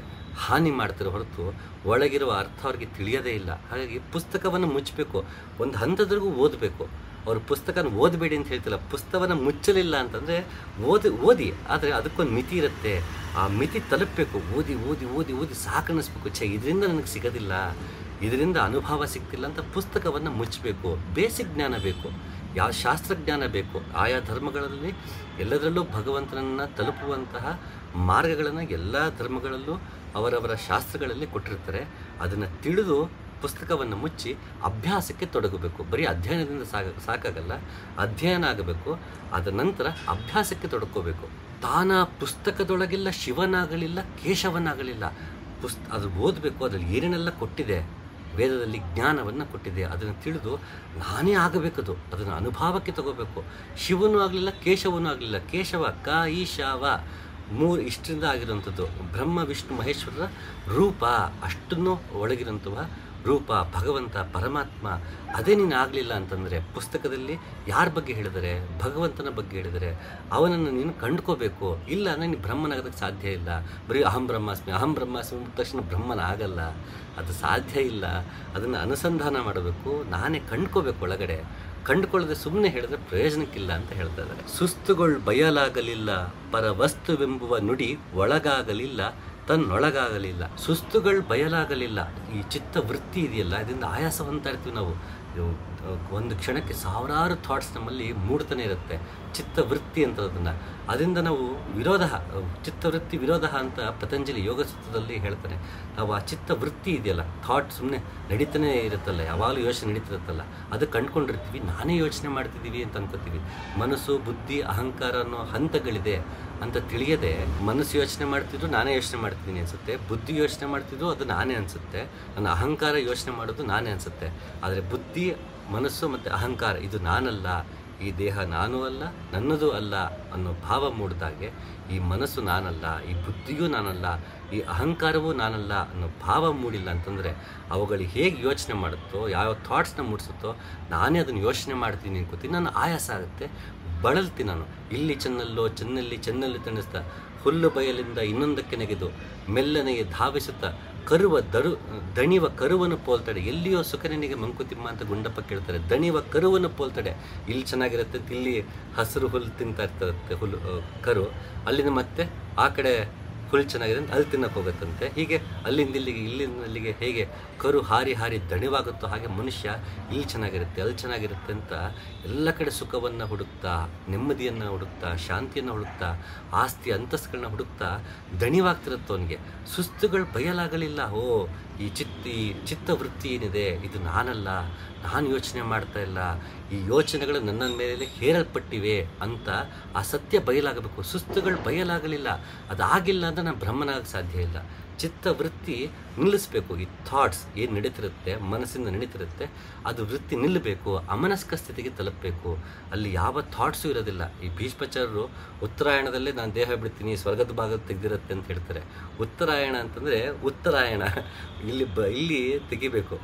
S1: ಹಾನಿ ಮಾಡ್ತಾರೆ ಹೊರತು ಒಳಗಿರುವ ಅರ್ಥ ಅವ್ರಿಗೆ ತಿಳಿಯೋದೇ ಇಲ್ಲ. ಹಾಗಾಗಿ ಪುಸ್ತಕವನ್ನು ಮುಚ್ಚಬೇಕು, ಒಂದು ಹಂತದ್ರಿಗೂ ಓದಬೇಕು. ಅವ್ರು ಪುಸ್ತಕನ ಓದಬೇಡಿ ಅಂತ ಹೇಳ್ತಿಲ್ಲ, ಪುಸ್ತಕವನ್ನು ಮುಚ್ಚಲಿಲ್ಲ ಅಂತಂದರೆ ಓದಿ, ಆದರೆ ಅದಕ್ಕೊಂದು ಮಿತಿ ಇರುತ್ತೆ. ಆ ಮಿತಿ ತಲುಪಬೇಕು. ಓದಿ ಓದಿ ಓದಿ ಓದಿ ಸಾಕನ್ನಿಸ್ಬೇಕು. ಇದರಿಂದ ನನಗೆ ಸಿಗೋದಿಲ್ಲ, ಇದರಿಂದ ಅನುಭವ ಸಿಗ್ತಿಲ್ಲ ಅಂತ ಪುಸ್ತಕವನ್ನು ಮುಚ್ಚಬೇಕು. ಬೇಸಿಕ್ ಜ್ಞಾನ ಬೇಕು, ಯಾವ ಶಾಸ್ತ್ರಜ್ಞಾನ ಬೇಕು. ಆಯಾ ಧರ್ಮಗಳಲ್ಲಿ ಎಲ್ಲದರಲ್ಲೂ ಭಗವಂತನನ್ನು ತಲುಪುವಂತಹ ಮಾರ್ಗಗಳನ್ನು ಎಲ್ಲ ಧರ್ಮಗಳಲ್ಲೂ ಅವರವರ ಶಾಸ್ತ್ರಗಳಲ್ಲಿ ಕೊಟ್ಟಿರ್ತಾರೆ. ಅದನ್ನು ತಿಳಿದು ಪುಸ್ತಕವನ್ನು ಮುಚ್ಚಿ ಅಭ್ಯಾಸಕ್ಕೆ ತೊಡಗಬೇಕು. ಬರೀ ಅಧ್ಯಯನದಿಂದ ಸಾಕಾಗಲ್ಲ, ಅಧ್ಯಯನ ಆಗಬೇಕು, ಅದ ನಂತರ ಅಭ್ಯಾಸಕ್ಕೆ ತೊಡಕೋಬೇಕು. ತಾನ ಪುಸ್ತಕದೊಳಗೆಲ್ಲ ಶಿವನಾಗಲಿಲ್ಲ ಕೇಶವನಾಗಲಿಲ್ಲ. ಅದು ಓದಬೇಕು. ಅದರಲ್ಲಿ ಏನೇನೆಲ್ಲ ಕೊಟ್ಟಿದೆ, ವೇದದಲ್ಲಿ ಜ್ಞಾನವನ್ನು ಕೊಟ್ಟಿದೆ, ಅದನ್ನು ತಿಳಿದು ನಾನೇ ಆಗಬೇಕದು, ಅದನ್ನು ಅನುಭವಕ್ಕೆ ತಗೋಬೇಕು. ಶಿವನೂ ಆಗಲಿಲ್ಲ ಕೇಶವನೂ ಆಗಲಿಲ್ಲ. ಕೇಶವ ಕ ಈ ಶಾವ ಮೂರು ಇಷ್ಟರಿಂದ ಆಗಿರುವಂಥದ್ದು. ಬ್ರಹ್ಮ ವಿಷ್ಣು ಮಹೇಶ್ವರರ ರೂಪ, ಅಷ್ಟನ್ನು ಒಳಗಿರುವಂತಹ ರೂಪ ಭಗವಂತ ಪರಮಾತ್ಮ. ಅದೇ ನೀನು ಆಗಲಿಲ್ಲ ಅಂತಂದರೆ ಪುಸ್ತಕದಲ್ಲಿ ಯಾರ ಬಗ್ಗೆ ಹೇಳಿದರೆ, ಭಗವಂತನ ಬಗ್ಗೆ ಹೇಳಿದರೆ ಅವನನ್ನು ನೀನು ಕಂಡ್ಕೋಬೇಕು. ಇಲ್ಲ ನೀನು ಬ್ರಹ್ಮನಾಗೋದಕ್ಕೆ ಸಾಧ್ಯ ಇಲ್ಲ. ಬರೀ ಅಹಂ ಬ್ರಹ್ಮಾಸ್ಮಿ ಅಂದ ತಕ್ಷಣ ಬ್ರಹ್ಮನ ಆಗಲ್ಲ, ಅದು ಸಾಧ್ಯ ಇಲ್ಲ. ಅದನ್ನು ಅನುಸಂಧಾನ ಮಾಡಬೇಕು, ನಾನೇ ಕಂಡ್ಕೋಬೇಕು ಒಳಗಡೆ. ಕಂಡುಕೊಳ್ಳದೆ ಸುಮ್ಮನೆ ಹೇಳಿದ್ರೆ ಪ್ರಯೋಜನಕ್ಕಿಲ್ಲ ಅಂತ ಹೇಳ್ತಾ ಇದ್ದಾರೆ. ಸುಸ್ತುಗಳು ಬಯಲಾಗಲಿಲ್ಲ, ಪರವಸ್ತುವೆಂಬುವ ನುಡಿ ಒಳಗಾಗಲಿಲ್ಲ, ತನ್ನೊಳಗಾಗಲಿಲ್ಲ. ಸುಸ್ತುಗಳು ಬಯಲಾಗಲಿಲ್ಲ. ಈ ಚಿತ್ತ ವೃತ್ತಿ ಇದೆಯಲ್ಲ, ಇದರಿಂದ ಆಯಾಸ ಹೊಂದ್ತಾ ಇರ್ತೀವಿ ನಾವು. ಒಂದು ಕ್ಷಣಕ್ಕೆ ಸಾವಿರಾರು ಥಾಟ್ಸ್ ನಮ್ಮಲ್ಲಿ ಮೂಡ್ತಾನೆ ಇರುತ್ತೆ. ಚಿತ್ತವೃತ್ತಿ ಅಂತ ಅದರಿಂದ ನಾವು ವಿರೋಧ, ಚಿತ್ತವೃತ್ತಿ ವಿರೋಧ ಅಂತ ಪತಂಜಲಿ ಯೋಗ ಸೂತ್ರದಲ್ಲಿ ಹೇಳ್ತಾನೆ. ನಾವು ಆ ಚಿತ್ತವೃತ್ತಿ ಇದೆಯಲ್ಲ, ಥಾಟ್ ಸುಮ್ಮನೆ ನಡೀತಾನೆ ಇರುತ್ತಲ್ಲ, ಯಾವಾಗಲೂ ಯೋಚನೆ ನಡೀತಿರುತ್ತಲ್ಲ, ಅದು ಕಂಡ್ಕೊಂಡಿರ್ತೀವಿ, ನಾನೇ ಯೋಚನೆ ಮಾಡ್ತಿದ್ದೀವಿ ಅಂತ ಅನ್ಕೋತೀವಿ. ಮನಸ್ಸು, ಬುದ್ಧಿ, ಅಹಂಕಾರ ಅನ್ನೋ ಹಂತಗಳಿದೆ ಅಂತ ತಿಳಿಯದೆ ಮನಸ್ಸು ಯೋಚನೆ ಮಾಡ್ತಿದ್ರು ನಾನೇ ಯೋಚನೆ ಮಾಡ್ತೀನಿ ಅನಿಸುತ್ತೆ, ಬುದ್ಧಿ ಯೋಚನೆ ಮಾಡ್ತಿದ್ರು ಅದು ನಾನೇ ಅನಿಸುತ್ತೆ, ನನ್ನ ಅಹಂಕಾರ ಯೋಚನೆ ಮಾಡೋದು ನಾನೇ ಅನಿಸುತ್ತೆ. ಆದರೆ ಬುದ್ಧಿ, ಮನಸ್ಸು ಮತ್ತು ಅಹಂಕಾರ ಇದು ನಾನಲ್ಲ, ಈ ದೇಹ ನಾನೂ ಅಲ್ಲ, ನನ್ನದು ಅಲ್ಲ ಅನ್ನೋ ಭಾವ ಮೂಡಿದಾಗೆ ಈ ಮನಸ್ಸು ನಾನಲ್ಲ, ಈ ಬುದ್ಧಿಯೂ ನಾನಲ್ಲ, ಈ ಅಹಂಕಾರವೂ ನಾನಲ್ಲ ಅನ್ನೋ ಭಾವ ಮೂಡಿಲ್ಲ ಅಂತಂದರೆ ಅವುಗಳಿಗೆ ಹೇಗೆ ಯೋಚನೆ ಮಾಡುತ್ತೋ, ಯಾವ ಥಾಟ್ಸ್ನ ಮೂಡಿಸುತ್ತೋ ನಾನೇ ಅದನ್ನು ಯೋಚನೆ ಮಾಡ್ತೀನಿ ಅನ್ಕೋತೀನಿ. ನಾನು ಆಯಾಸ ಆಗುತ್ತೆ, ಬಳಲ್ತೀನಿ ನಾನು. ಇಲ್ಲಿ ಚೆನ್ನಲ್ಲಿ ತಣಿಸ್ತಾ ಹುಲ್ಲು ಬಯಲಿಂದ ಇನ್ನೊಂದಕ್ಕೆ ನೆಗೆದು ಮೆಲ್ಲನೆಗೆ ಧಾವಿಸುತ್ತಾ ದಣಿವ ಕರುವನ್ನು ಪೋಲ್ತಡೆ. ಎಲ್ಲಿಯೋ ಸುಖನಿಗೆ ಮಂಕುತಿಮ್ಮ ಅಂತ ಗುಂಡಪ್ಪ ಕೇಳ್ತಾರೆ. ದಣಿವ ಕರುವನ್ನು ಪೋಲ್ತಡೆ. ಇಲ್ಲಿ ಚೆನ್ನಾಗಿರುತ್ತೆ, ಇಲ್ಲಿ ಹಸಿರು ಹುಲ್ಲು ತಿಂತಾ ಇರ್ತಿರುತ್ತೆ ಕರು, ಅಲ್ಲಿಂದ ಮತ್ತೆ ಆ ಕಡೆ ಹುಲ್ಲು ಚೆನ್ನಾಗಿದೆ ಅಂತ ಅಲ್ಲಿ ತಿನ್ನಕ್ಕೆ ಹೋಗುತ್ತಂತೆ. ಹೀಗೆ ಅಲ್ಲಿಂದ ಇಲ್ಲಿಗೆ ಹೇಗೆ ಕರು ಹಾರಿ ದಣಿವಾಗುತ್ತೋ ಹಾಗೆ ಮನುಷ್ಯ ಇಲ್ಲಿ ಚೆನ್ನಾಗಿರುತ್ತೆ, ಅಲ್ಲಿ ಚೆನ್ನಾಗಿರುತ್ತೆ ಅಂತ ಎಲ್ಲ ಕಡೆ ಸುಖವನ್ನು ಹುಡುಕ್ತಾ, ನೆಮ್ಮದಿಯನ್ನು ಹುಡುಕ್ತಾ, ಶಾಂತಿಯನ್ನು ಹುಡುಕ್ತಾ, ಆಸ್ತಿ ಅಂತಸ್ತುಗಳನ್ನ ಹುಡುಕ್ತಾ ದಣಿವಾಗ್ತಿರುತ್ತೆ ಅವನಿಗೆ. ಸುಸ್ತುಗಳು ಬಯಲಾಗಲಿಲ್ಲ. ಈ ಚಿತ್ತವೃತ್ತಿ ಏನಿದೆ ಇದು ನಾನಲ್ಲ, ನಾನು ಯೋಚನೆ ಮಾಡ್ತಾ ಇಲ್ಲ, ಈ ಯೋಚನೆಗಳು ನನ್ನ ಮೇಲೆ ಹೇರಲ್ಪಟ್ಟಿವೆ ಅಂತ ಆ ಸತ್ಯ ಬಯಲಾಗಬೇಕು. ಸುಸ್ತುಗಳು ಬಯಲಾಗಲಿಲ್ಲ, ಅದಾಗಿಲ್ಲ ಅಂದರೆ ನಾನು ಬ್ರಹ್ಮನಾಗಕ್ಕೆ ಸಾಧ್ಯ ಇಲ್ಲ. ಚಿತ್ತವೃತ್ತಿ ನಿಲ್ಲಿಸಬೇಕು. ಈ ಥಾಟ್ಸ್ ಏನು ನಡೀತಿರುತ್ತೆ, ಮನಸ್ಸಿಂದ ನಡೀತಿರುತ್ತೆ, ಅದು ವೃತ್ತಿ ನಿಲ್ಲಬೇಕು, ಅಮನಸ್ಕ ಸ್ಥಿತಿಗೆ ತಲುಪಬೇಕು. ಅಲ್ಲಿ ಯಾವ ಥಾಟ್ಸು ಇರೋದಿಲ್ಲ. ಈ ಭೀಷ್ಮಾಚಾರ್ಯರು ಉತ್ತರಾಯಣದಲ್ಲೇ ನಾನು ದೇಹ ಬಿಡ್ತೀನಿ, ಸ್ವರ್ಗದ ಭಾಗ ತೆಗೆದಿರುತ್ತೆ ಅಂತ ಹೇಳ್ತಾರೆ. ಉತ್ತರಾಯಣ ಅಂತಂದರೆ ಉತ್ತರಾಯಣ ಇಲ್ಲಿ ತೆಗಿಬೇಕು.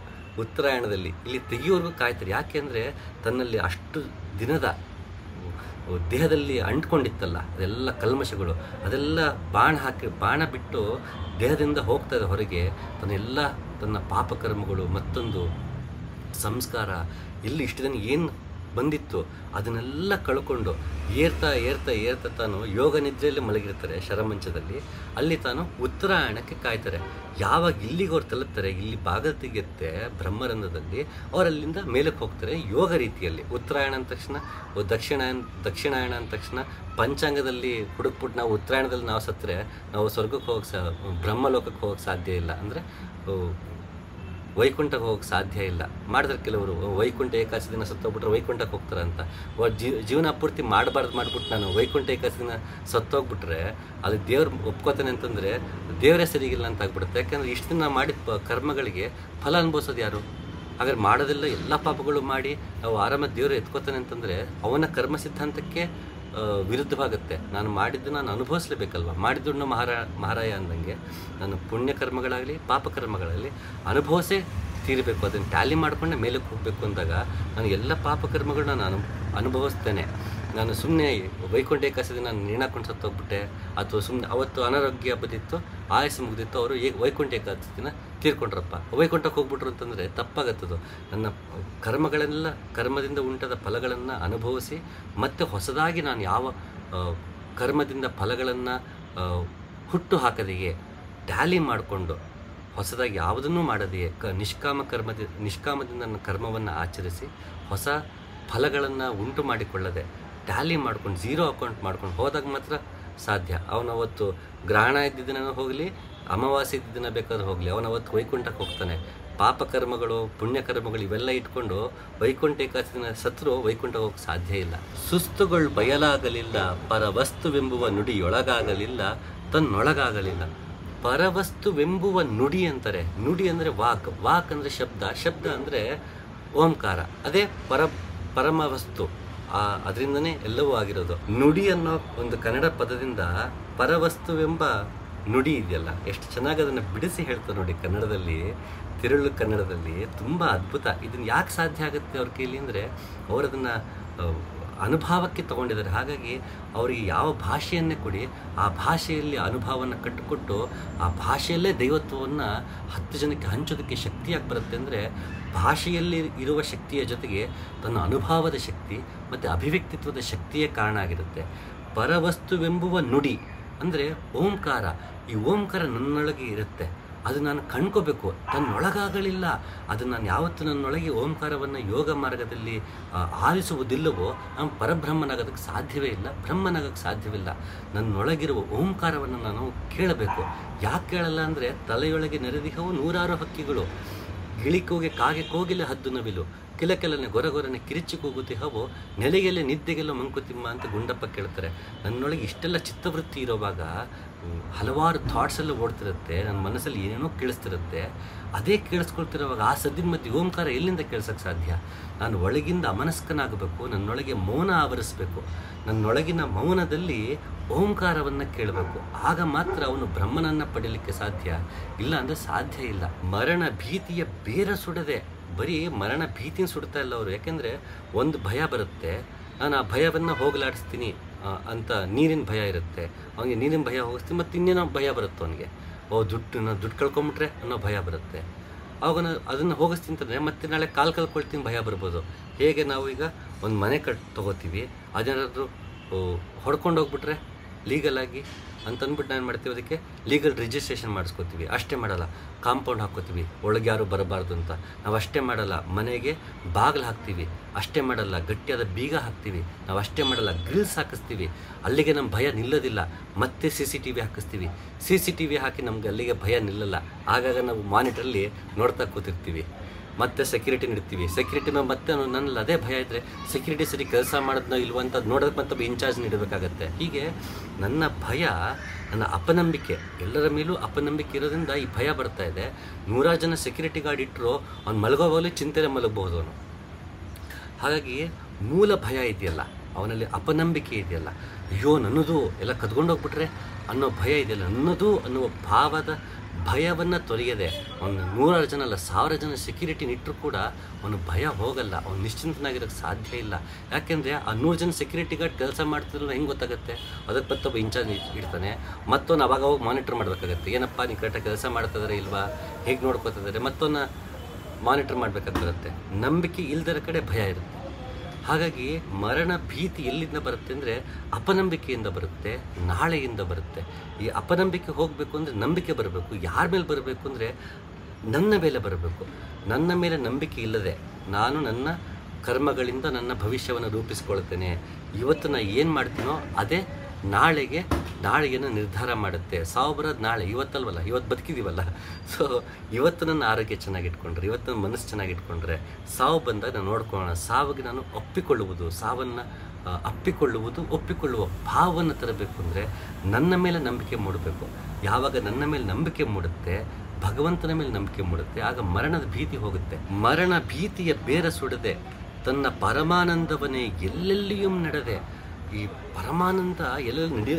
S1: ಉತ್ತರಾಯಣದಲ್ಲಿ ಇಲ್ಲಿ ತೆಗಿಯೋರ್ಗೂ ಕಾಯ್ತಾರೆ. ಯಾಕೆಂದರೆ ತನ್ನಲ್ಲಿ ಅಷ್ಟು ದಿನದ ದೇಹದಲ್ಲಿ ಅಂಟ್ಕೊಂಡಿತ್ತಲ್ಲ ಅದೆಲ್ಲ ಕಲ್ಮಶಗಳು, ಅದೆಲ್ಲ ಬಾಣ ಬಿಟ್ಟು ದೇಹದಿಂದ ಹೋಗ್ತಾ ಇದೆ ಹೊರಗೆ. ತನ್ನ ಪಾಪಕರ್ಮಗಳು, ಮತ್ತೊಂದು ಸಂಸ್ಕಾರ, ಇಲ್ಲಿ ಇಷ್ಟು ದಿನ ಏನು ಬಂದಿತ್ತು ಅದನ್ನೆಲ್ಲ ಕಳ್ಕೊಂಡು ಏರ್ತಾ ತಾನು ಯೋಗ ನಿದ್ರೆಯಲ್ಲಿ ಮಲಗಿರ್ತಾರೆ ಶರಮಂಚದಲ್ಲಿ. ಅಲ್ಲಿ ತಾನು ಉತ್ತರಾಯಣಕ್ಕೆ ಕಾಯ್ತಾರೆ. ಯಾವಾಗ ಇಲ್ಲಿಗೆ ಅವ್ರು ತಲುಪ್ತಾರೆ, ಇಲ್ಲಿ ಭಾಗ ತೆಗೆಯುತ್ತೆ ಬ್ರಹ್ಮರಂಧ್ರದಲ್ಲಿ, ಅವರಲ್ಲಿಂದ ಮೇಲಕ್ಕೆ ಹೋಗ್ತಾರೆ ಯೋಗ ರೀತಿಯಲ್ಲಿ. ಉತ್ತರಾಯಣ ಅಂದ ತಕ್ಷಣ ದಕ್ಷಿಣಾಯಣ ಅಂದ ತಕ್ಷಣ ಪಂಚಾಂಗದಲ್ಲಿ ಹುಡುಕ್ಬಿಟ್ಟು ನಾವು ಉತ್ತರಾಯಣದಲ್ಲಿ ನಾವು ಸತ್ತರೆ ನಾವು ಸ್ವರ್ಗಕ್ಕೆ ಹೋಗಕ್ಕೆ ಬ್ರಹ್ಮಲೋಕಕ್ಕೆ ಹೋಗಕ್ಕೆ ಸಾಧ್ಯ ಇಲ್ಲ, ಅಂದರೆ ವೈಕುಂಠಕ್ಕೆ ಹೋಗಕ್ಕೆ ಸಾಧ್ಯ ಇಲ್ಲ. ಮಾಡಿದ್ರೆ ಕೆಲವರು ವೈಕುಂಠ ಏಕಾದಶಿ ದಿನ ಸತ್ತೋಗ್ಬಿಟ್ರೆ ವೈಕುಂಠಕ್ಕೆ ಹೋಗ್ತಾರೆ ಅಂತ. ಜೀವನ ಪೂರ್ತಿ ಮಾಡ್ಬಿಟ್ಟು ನಾನು ವೈಕುಂಠ ಏಕಾದಶಿ ದಿನ ಸತ್ತೋಗ್ಬಿಟ್ರೆ ಅದು ದೇವ್ರು ಒಪ್ಕೋತಾನೆ ಅಂತಂದರೆ ದೇವರೇ ಸರಿಗಿಲ್ಲ ಅಂತ ಆಗ್ಬಿಡುತ್ತೆ. ಯಾಕೆಂದರೆ ಇಷ್ಟು ದಿನ ಮಾಡಿದ ಕರ್ಮಗಳಿಗೆ ಫಲ ಅನುಭವಿಸೋದು ಯಾರು? ಹಾಗಾದ್ರೆ ಮಾಡೋದೆಲ್ಲ ಎಲ್ಲ ಪಾಪಗಳು ಮಾಡಿ ನಾವು ಆರಾಮ ದೇವರು ಎತ್ಕೋತಾನೆ ಅಂತಂದರೆ ಅವನ ಕರ್ಮ ಸಿದ್ಧಾಂತಕ್ಕೆ ವಿರುದ್ಧವಾಗುತ್ತೆ. ನಾನು ಮಾಡಿದ್ದು ನಾನು ಅನುಭವಿಸ್ಲೇಬೇಕಲ್ವ. ಮಾಡಿದ್ದು ಮಹಾರಾಯ ಅಂದಂಗೆ ನಾನು ಪುಣ್ಯಕರ್ಮಗಳಾಗಲಿ ಪಾಪಕರ್ಮಗಳಾಗಲಿ ಅನುಭವಿಸೇ ತೀರಬೇಕು. ಅದನ್ನು ಟ್ಯಾಲಿ ಮಾಡಿಕೊಂಡೆ ಮೇಲಕ್ಕೆ ಹೋಗಬೇಕು ಅಂದಾಗ ನಾನು ಎಲ್ಲ ಪಾಪಕರ್ಮಗಳು ನಾನು ಅನುಭವಿಸ್ತೇನೆ. ನಾನು ಸುಮ್ಮನೆ ವೈಕುಂಠ ಏಕಾದಶಿ ನಾನು ನೇಣಾಕೊಂಡು ಸತ್ತೋಗ್ಬಿಟ್ಟೆ, ಅಥವಾ ಸುಮ್ಮನೆ ಅವತ್ತು ಅನಾರೋಗ್ಯ ಬಂದಿತ್ತು, ಆಯಸ್ಸು ಮುಗಿದಿತ್ತು, ಅವರು ವೈಕುಂಠ ಏಕಾದಶಿ ದಿನ ತೀರ್ಕೊಂಡ್ರಪ್ಪ, ವೈಕುಂಠಕ್ಕೆ ಹೋಗ್ಬಿಟ್ರು ಅಂತಂದರೆ ತಪ್ಪಾಗತ್ತದು. ನನ್ನ ಕರ್ಮದಿಂದ ಉಂಟಾದ ಫಲಗಳನ್ನು ಅನುಭವಿಸಿ ಮತ್ತೆ ಹೊಸದಾಗಿ ನಾನು ಯಾವ ಕರ್ಮದಿಂದ ಫಲಗಳನ್ನು ಹುಟ್ಟು ಹಾಕದೆಯೇ ಟ್ಯಾಲಿ ಮಾಡಿಕೊಂಡು ಹೊಸದಾಗಿ ಯಾವುದನ್ನೂ ಮಾಡದೆಯೇ ನಿಷ್ಕಾಮದಿಂದ ನನ್ನ ಕರ್ಮವನ್ನು ಆಚರಿಸಿ ಹೊಸ ಫಲಗಳನ್ನು ಉಂಟು ಮಾಡಿಕೊಳ್ಳದೆ ಟ್ಯಾಲಿ ಮಾಡ್ಕೊಂಡು ಝೀರೋ ಅಕೌಂಟ್ ಮಾಡ್ಕೊಂಡು ಹೋದಾಗ ಮಾತ್ರ ಸಾಧ್ಯ. ಅವನವತ್ತು ಗ್ರಹಣ ಇದ್ದ ದಿನ ಹೋಗಲಿ, ಅಮಾವಾಸ್ಯೆ ಇದ್ದ ದಿನ ಬೇಕಾದ್ರೆ ಹೋಗಲಿ, ಅವನವತ್ತು ವೈಕುಂಠಕ್ಕೆ ಹೋಗ್ತಾನೆ. ಪಾಪಕರ್ಮಗಳು ಪುಣ್ಯಕರ್ಮಗಳು ಇವೆಲ್ಲ ಇಟ್ಕೊಂಡು ವೈಕುಂಠ ಏಕಾದಶಿ ದಿನ ಸತ್ರು ವೈಕುಂಠ ಹೋಗಕ್ಕೆ ಸಾಧ್ಯ ಇಲ್ಲ. ಸುಸ್ತುಗಳು ಬಯಲಾಗಲಿಲ್ಲ, ಪರವಸ್ತುವೆಂಬುವ ನುಡಿಯೊಳಗಾಗಲಿಲ್ಲ, ತನ್ನೊಳಗಾಗಲಿಲ್ಲ. ಪರವಸ್ತುವೆಂಬುವ ನುಡಿ ಅಂತಾರೆ. ನುಡಿ ಅಂದರೆ ವಾಕ್ ಅಂದರೆ ಶಬ್ದ ಅಂದರೆ ಓಂಕಾರ. ಅದೇ ಪರಮವಸ್ತು, ಅದರಿಂದನೇ ಎಲ್ಲವೂ ಆಗಿರೋದು. ನುಡಿ ಅನ್ನೋ ಒಂದು ಕನ್ನಡ ಪದದಿಂದ ಪರವಸ್ತುವೆಂಬ ನುಡಿ ಇದೆಯಲ್ಲ, ಎಷ್ಟು ಚೆನ್ನಾಗಿ ಅದನ್ನು ಬಿಡಿಸಿ ಹೇಳ್ತಾರೆ ನೋಡಿ ಕನ್ನಡದಲ್ಲಿ, ತಿರುಳು ಕನ್ನಡದಲ್ಲಿ. ತುಂಬ ಅದ್ಭುತ. ಇದನ್ನು ಯಾಕೆ ಸಾಧ್ಯ ಆಗುತ್ತೆ ಅವ್ರ ಕೈಲಿ ಅಂದರೆ ಅವರದನ್ನು ಅನುಭವಕ್ಕೆ ತಗೊಂಡಿದ್ದಾರೆ. ಹಾಗಾಗಿ ಅವರಿಗೆ ಯಾವ ಭಾಷೆಯನ್ನೇ ಕೊಡಿ, ಆ ಭಾಷೆಯಲ್ಲಿ ಅನುಭವವನ್ನು ಕಟ್ಟಿಕೊಟ್ಟು ಆ ಭಾಷೆಯಲ್ಲೇ ದೈವತ್ವವನ್ನು 10 ಜನಕ್ಕೆ ಹಂಚೋದಕ್ಕೆ ಶಕ್ತಿಯಾಗಿ ಬರುತ್ತೆ. ಅಂದರೆ ಭಾಷೆಯಲ್ಲಿ ಇರುವ ಶಕ್ತಿಯ ಜೊತೆಗೆ ತನ್ನ ಅನುಭವದ ಶಕ್ತಿ ಮತ್ತು ಅಭಿವ್ಯಕ್ತಿತ್ವದ ಶಕ್ತಿಯೇ ಕಾರಣ ಆಗಿರುತ್ತೆ. ಪರವಸ್ತುವೆಂಬುವ ನುಡಿ ಅಂದರೆ ಓಂಕಾರ. ಈ ಓಂಕಾರ ನನ್ನೊಳಗೆ ಇರುತ್ತೆ, ಅದು ನಾನು ಕಂಡ್ಕೋಬೇಕು. ತನ್ನೊಳಗಾಗಲಿಲ್ಲ ಅದು ನಾನು ಯಾವತ್ತು ನನ್ನೊಳಗೆ ಓಂಕಾರವನ್ನು ಯೋಗ ಮಾರ್ಗದಲ್ಲಿ ಆಲಿಸುವುದಿಲ್ಲವೋ ನಾನು ಪರಬ್ರಹ್ಮನಾಗೋದಕ್ಕೆ ಸಾಧ್ಯವೇ ಇಲ್ಲ, ಬ್ರಹ್ಮನಾಗೋಕ್ಕೆ ಸಾಧ್ಯವಿಲ್ಲ. ನನ್ನೊಳಗಿರುವ ಓಂಕಾರವನ್ನು ನಾನು ಕೇಳಬೇಕು. ಯಾಕೆ ಕೇಳಲ್ಲ ಅಂದರೆ ತಲೆಯೊಳಗೆ ನೆರೆದಿಹವು 106 ಹಕ್ಕಿಗಳು, ಗಿಳಿಕೋಗೆ ಕಾಗೆ ಕೋಗಿಲೆ ಹದ್ದು ನವಿಲು, ಕಿಲಕೆಲನೆ ಗೊರಗೊರನೆ ಕಿರಿಚಿ ಕೂಗುತ್ತಿಹವು, ನೆಲೆಗೆಲೆ ನಿದ್ದೆಗೆಲ್ಲ ಮಂಕುತಿಮ್ಮ ಅಂತ ಗುಂಡಪ್ಪ ಕೇಳ್ತಾರೆ. ನನ್ನೊಳಗೆ ಇಷ್ಟೆಲ್ಲ ಚಿತ್ತವೃತ್ತಿ ಇರೋವಾಗ ಹಲವಾರು ಥಾಟ್ಸ್ ಎಲ್ಲ ಓಡ್ತಿರುತ್ತೆ, ನನ್ನ ಮನಸ್ಸಲ್ಲಿ ಏನೇನೋ ಕೇಳಿಸ್ತಿರುತ್ತೆ. ಅದೇ ಕೇಳಿಸ್ಕೊಳ್ತಿರೋವಾಗ ಆ ಸದ್ದಿನ ಮಧ್ಯೆ ಓಂಕಾರ ಎಲ್ಲಿಂದ ಕೇಳ್ಸೋಕ್ಕೆ ಸಾಧ್ಯ? ನಾನು ಒಳಗಿಂದ ಅಮನಸ್ಕನಾಗಬೇಕು, ನನ್ನೊಳಗೆ ಮೌನ ಆವರಿಸಬೇಕು. ನನ್ನೊಳಗಿನ ಮೌನದಲ್ಲಿ ಓಂಕಾರವನ್ನು ಕೇಳಬೇಕು. ಆಗ ಮಾತ್ರ ಅವನು ಬ್ರಹ್ಮನನ್ನು ಪಡೀಲಿಕ್ಕೆ ಸಾಧ್ಯ, ಇಲ್ಲ ಅಂದರೆ ಸಾಧ್ಯ ಇಲ್ಲ. ಮರಣ ಭೀತಿಯ ಬೇರೆ ಸುಡದೆ, ಬರೀ ಮರಣ ಭೀತಿನ ಸುಡ್ತಾ ಇಲ್ಲ ಅವರು. ಯಾಕೆಂದರೆ ಒಂದು ಭಯ ಬರುತ್ತೆ, ನಾನು ಆ ಭಯವನ್ನು ಹೋಗಲಾಡಿಸ್ತೀನಿ ಅಂತ. ನೀರಿನ ಭಯ ಇರುತ್ತೆ ಅವನಿಗೆ, ನೀರಿನ ಭಯ ಹೋಗಿಸ್ತೀನಿ. ಮತ್ತು ಇನ್ನೇನೋ ಭಯ ಬರುತ್ತೆ ಅವನಿಗೆ, ದುಡ್ಡು ಕಳ್ಕೊಂಬಿಟ್ರೆ ಅನ್ನೋ ಭಯ ಬರುತ್ತೆ. ಆವಾಗ ಅದನ್ನು ಹೋಗಿಸ್ತೀನಿ ಅಂತಂದರೆ ಮತ್ತೆ ನಾಳೆ ಕಾಲು ಕಳ್ಕೊಳ್ತೀನಿ ಭಯ ಬರ್ಬೋದು. ಹೇಗೆ ನಾವು ಈಗ ಒಂದು ಮನೆ ತೊಗೋತೀವಿ, ಅದೇನಾದರೂ ಹೊಡ್ಕೊಂಡು ಹೋಗ್ಬಿಟ್ರೆ ಲೀಗಲಾಗಿ ಅಂತಂದ್ಬಿಟ್ಟು ನಾನು ಮಾಡ್ತೀವಿ, ಅದಕ್ಕೆ ಲೀಗಲ್ ರಿಜಿಸ್ಟ್ರೇಷನ್ ಮಾಡಿಸ್ಕೋತೀವಿ. ಅಷ್ಟೇ ಮಾಡಲ್ಲ, ಕಾಂಪೌಂಡ್ ಹಾಕ್ಕೋತೀವಿ ಒಳಗೆ ಯಾರು ಬರಬಾರ್ದು ಅಂತ. ನಾವು ಅಷ್ಟೇ ಮಾಡಲ್ಲ, ಮನೆಗೆ ಬಾಗಿಲು ಹಾಕ್ತೀವಿ. ಅಷ್ಟೇ ಮಾಡಲ್ಲ, ಗಟ್ಟಿಯಾದ ಬೀಗ ಹಾಕ್ತೀವಿ. ನಾವು ಅಷ್ಟೇ ಮಾಡಲ್ಲ, ಗ್ರಿಲ್ಸ್ ಹಾಕಿಸ್ತೀವಿ. ಅಲ್ಲಿಗೆ ನಮ್ಮ ಭಯ ನಿಲ್ಲೋದಿಲ್ಲ. ಮತ್ತೆ CCTV ಹಾಕಿಸ್ತೀವಿ. CCTV ಹಾಕಿ ನಮ್ಗೆ ಅಲ್ಲಿಗೆ ಭಯ ನಿಲ್ಲಲ್ಲ. ಆಗಾಗ ನಾವು ಮಾನಿಟ್ರಲ್ಲಿ ನೋಡ್ತಾ ಕೂತಿರ್ತೀವಿ. ಮತ್ತೆ ಸೆಕ್ಯೂರಿಟಿ ಇಡ್ತೀವಿ. ಸೆಕ್ಯೂರಿಟಿನ ಮತ್ತೆ ನನ್ನಲ್ಲಿ ಅದೇ ಭಯ ಇದ್ದರೆ ಸೆಕ್ಯೂರಿಟಿ ಸರಿ ಕೆಲಸ ಮಾಡೋದನ್ನ ಇಲ್ವ ಅಂತ ನೋಡೋದಕ್ಕೆ ಮತ್ತೊಬ್ಬ ಇನ್ಚಾರ್ಜ್ ನೀಡಬೇಕಾಗತ್ತೆ. ಹೀಗೆ ನನ್ನ ಭಯ, ನನ್ನ ಅಪನಂಬಿಕೆ, ಎಲ್ಲರ ಮೇಲೂ ಅಪನಂಬಿಕೆ ಇರೋದ್ರಿಂದ ಈ ಭಯ ಬರ್ತಾ ಇದೆ. 100 ಜನ ಸೆಕ್ಯೂರಿಟಿ ಗಾರ್ಡ್ ಇಟ್ಟರು ಅವ್ನು ಮಲಗೋವಾಗಲೂ ಚಿಂತೆಲೆ ಮಲಗಬಹುದು ಅವನು. ಹಾಗಾಗಿ ಮೂಲ ಭಯ ಇದೆಯಲ್ಲ, ಅವನಲ್ಲಿ ಅಪನಂಬಿಕೆ ಇದೆಯಲ್ಲ, ಅಯ್ಯೋ ನನ್ನದು ಎಲ್ಲ ಕದ್ಕೊಂಡೋಗ್ಬಿಟ್ರೆ ಅನ್ನೋ ಭಯ ಇದೆಯಲ್ಲ, ನನ್ನದು ಅನ್ನುವ ಭಾವದ ಭಯವನ್ನು ತೊರೆಯದೆ ಅವನು 100 ಜನ ಅಲ್ಲ 1000 ಜನ ಸೆಕ್ಯೂರಿಟಿನ ಇಟ್ಟರು ಕೂಡ ಅವನು ಭಯ ಹೋಗಲ್ಲ. ಅವನು ನಿಶ್ಚಿಂತನಾಗಿರೋಕ್ಕೆ ಸಾಧ್ಯ ಇಲ್ಲ. ಯಾಕೆಂದರೆ ಆ 100 ಜನ ಸೆಕ್ಯೂರಿಟಿ ಗಾರ್ಡ್ ಕೆಲಸ ಮಾಡ್ತಿರಲ್ಲ ಹೆಂಗೆ ಗೊತ್ತಾಗುತ್ತೆ? ಅದಕ್ಕೆ ಮತ್ತೊಬ್ಬ ಇನ್ಚಾರ್ಜ್ ಇಡ್ತಾನೆ. ಮತ್ತೊಂದು ಅವಾಗ ಹೋಗಿ ಮಾನಿಟರ್ ಮಾಡಬೇಕಾಗತ್ತೆ. ಏನಪ್ಪ ನೀವು ಕರೆಕ್ಟಾಗಿ ಕೆಲಸ ಮಾಡ್ತಿದ್ದಾರೆ ಇಲ್ವಾ, ಹೇಗೆ ನೋಡ್ಕೋತಿದ್ದಾರೆ, ಮತ್ತೊಂದು ಮಾನಿಟರ್ ಮಾಡಬೇಕಾಗಿರುತ್ತೆ. ನಂಬಿಕೆ ಇಲ್ದರ ಕಡೆ ಭಯ ಇರುತ್ತೆ. ಹಾಗಾಗಿ ಮರಣ ಭೀತಿ ಎಲ್ಲಿಂದ ಬರುತ್ತೆ ಅಂದರೆ ಅಪನಂಬಿಕೆಯಿಂದ ಬರುತ್ತೆ, ನಾಳೆಯಿಂದ ಬರುತ್ತೆ. ಈ ಅಪನಂಬಿಕೆ ಹೋಗಬೇಕು ಅಂದರೆ ನಂಬಿಕೆ ಬರಬೇಕು. ಯಾರ ಮೇಲೆ ಬರಬೇಕು ಅಂದರೆ ನನ್ನ ಮೇಲೆ ಬರಬೇಕು. ನನ್ನ ಮೇಲೆ ನಂಬಿಕೆ ಇಲ್ಲದೆ ನಾನು ನನ್ನ ಕರ್ಮಗಳಿಂದ ನನ್ನ ಭವಿಷ್ಯವನ್ನು ರೂಪಿಸ್ಕೊಳ್ತೇನೆ. ಇವತ್ತು ನಾನು ಏನು ಮಾಡ್ತೀನೋ ಅದೇ ನಾಳೆಯನ್ನು ನಿರ್ಧಾರ ಮಾಡುತ್ತೆ. ಸಾವು ಬರೋದು ನಾಳೆ, ಇವತ್ತಲ್ವಲ್ಲ, ಇವತ್ತು ಬದುಕಿದ್ದೀವಲ್ಲ. ಸೊ ಇವತ್ತು ನನ್ನ ಆರೋಗ್ಯ ಚೆನ್ನಾಗಿಟ್ಕೊಂಡ್ರೆ, ಇವತ್ತು ನನ್ನ ಮನಸ್ಸು ಚೆನ್ನಾಗಿಟ್ಕೊಂಡ್ರೆ ಸಾವು ಬಂದಾಗ ನಾನು ನೋಡ್ಕೊಳ್ಳೋಣ. ಸಾವಿಗೆ ನಾನು ಸಾವನ್ನು ಒಪ್ಪಿಕೊಳ್ಳುವ ಭಾವವನ್ನು ತರಬೇಕು ಅಂದರೆ ನನ್ನ ಮೇಲೆ ನಂಬಿಕೆ ಮೂಡಬೇಕು. ಯಾವಾಗ ನನ್ನ ಮೇಲೆ ನಂಬಿಕೆ ಮೂಡುತ್ತೆ, ಭಗವಂತನ ಮೇಲೆ ನಂಬಿಕೆ ಮೂಡುತ್ತೆ, ಆಗ ಮರಣದ ಭೀತಿ ಹೋಗುತ್ತೆ. ಮರಣ ಭೀತಿಯ ಬೇರ ಸುಡದೆ ತನ್ನ ಪರಮಾನಂದವನ್ನೇ ಎಲ್ಲೆಲ್ಲಿಯೂ ನಡೆದೆ. ಈ ಪರಮಾನಂದ ಎಲ್ಲೆಲ್ಲಿ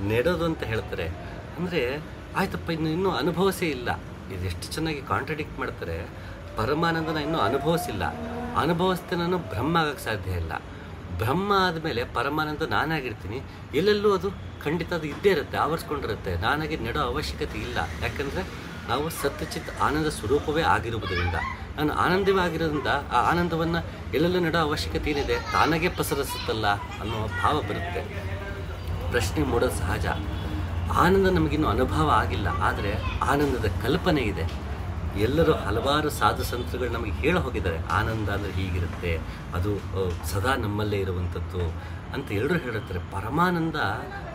S1: ನೆಡೋದು ಅಂತ ಹೇಳ್ತಾರೆ. ಅಂದರೆ ಆಯ್ತಪ್ಪ, ಇನ್ನೂ ಅನುಭವಿಸೇ ಇಲ್ಲ. ಇದೆಷ್ಟು ಚೆನ್ನಾಗಿ ಕಾಂಟ್ರಡಿಕ್ಟ್ ಮಾಡ್ತಾರೆ. ಪರಮಾನಂದನ ಇನ್ನೂ ಅನುಭವಿಸ್ತೆ ನಾನು ಬ್ರಹ್ಮ ಆಗೋಕ್ಕೆ ಸಾಧ್ಯ ಇಲ್ಲ. ಬ್ರಹ್ಮ ಆದಮೇಲೆ ಪರಮಾನಂದ ನಾನಾಗಿರ್ತೀನಿ. ಎಲ್ಲೆಲ್ಲೂ ಅದು ಖಂಡಿತ ಅದು ಇದ್ದೇ ಇರುತ್ತೆ, ಆವರಿಸ್ಕೊಂಡಿರುತ್ತೆ. ನಾನಾಗಿ ನೆಡೋ ಅವಶ್ಯಕತೆ ಇಲ್ಲ. ಯಾಕಂದರೆ ನಾವು ಸತ್ಯಚಿತ್ ಆನಂದ ಸ್ವರೂಪವೇ ಆಗಿರುವುದರಿಂದ, ನಾನು ಆನಂದವೇ ಆಗಿರೋದ್ರಿಂದ ಆ ಆನಂದವನ್ನು ಎಲ್ಲೆಲ್ಲೂ ನೆಡೋ ಅವಶ್ಯಕತೆ ಏನಿದೆ, ತಾನಾಗೇ ಪಸರಿಸುತ್ತಲ್ಲ ಅನ್ನೋ ಭಾವ ಬರುತ್ತೆ. ಪ್ರಶ್ನೆ ಮೂಡೋದು ಸಹಜ. ಆನಂದ ನಮಗಿನ್ನೂ ಅನುಭವ ಆಗಿಲ್ಲ, ಆದರೆ ಆನಂದದ ಕಲ್ಪನೆ ಇದೆ. ಎಲ್ಲರೂ ಹಲವಾರು ಸಾಧು ಸಂತರುಗಳು ನಮಗೆ ಹೇಳಿ ಹೋಗಿದ್ದಾರೆ, ಆನಂದ ಅಂದರೆ ಹೀಗಿರುತ್ತೆ, ಅದು ಸದಾ ನಮ್ಮಲ್ಲೇ ಇರುವಂಥದ್ದು ಅಂತ ಎಲ್ಲರೂ ಹೇಳಿರ್ತಾರೆ. ಪರಮಾನಂದ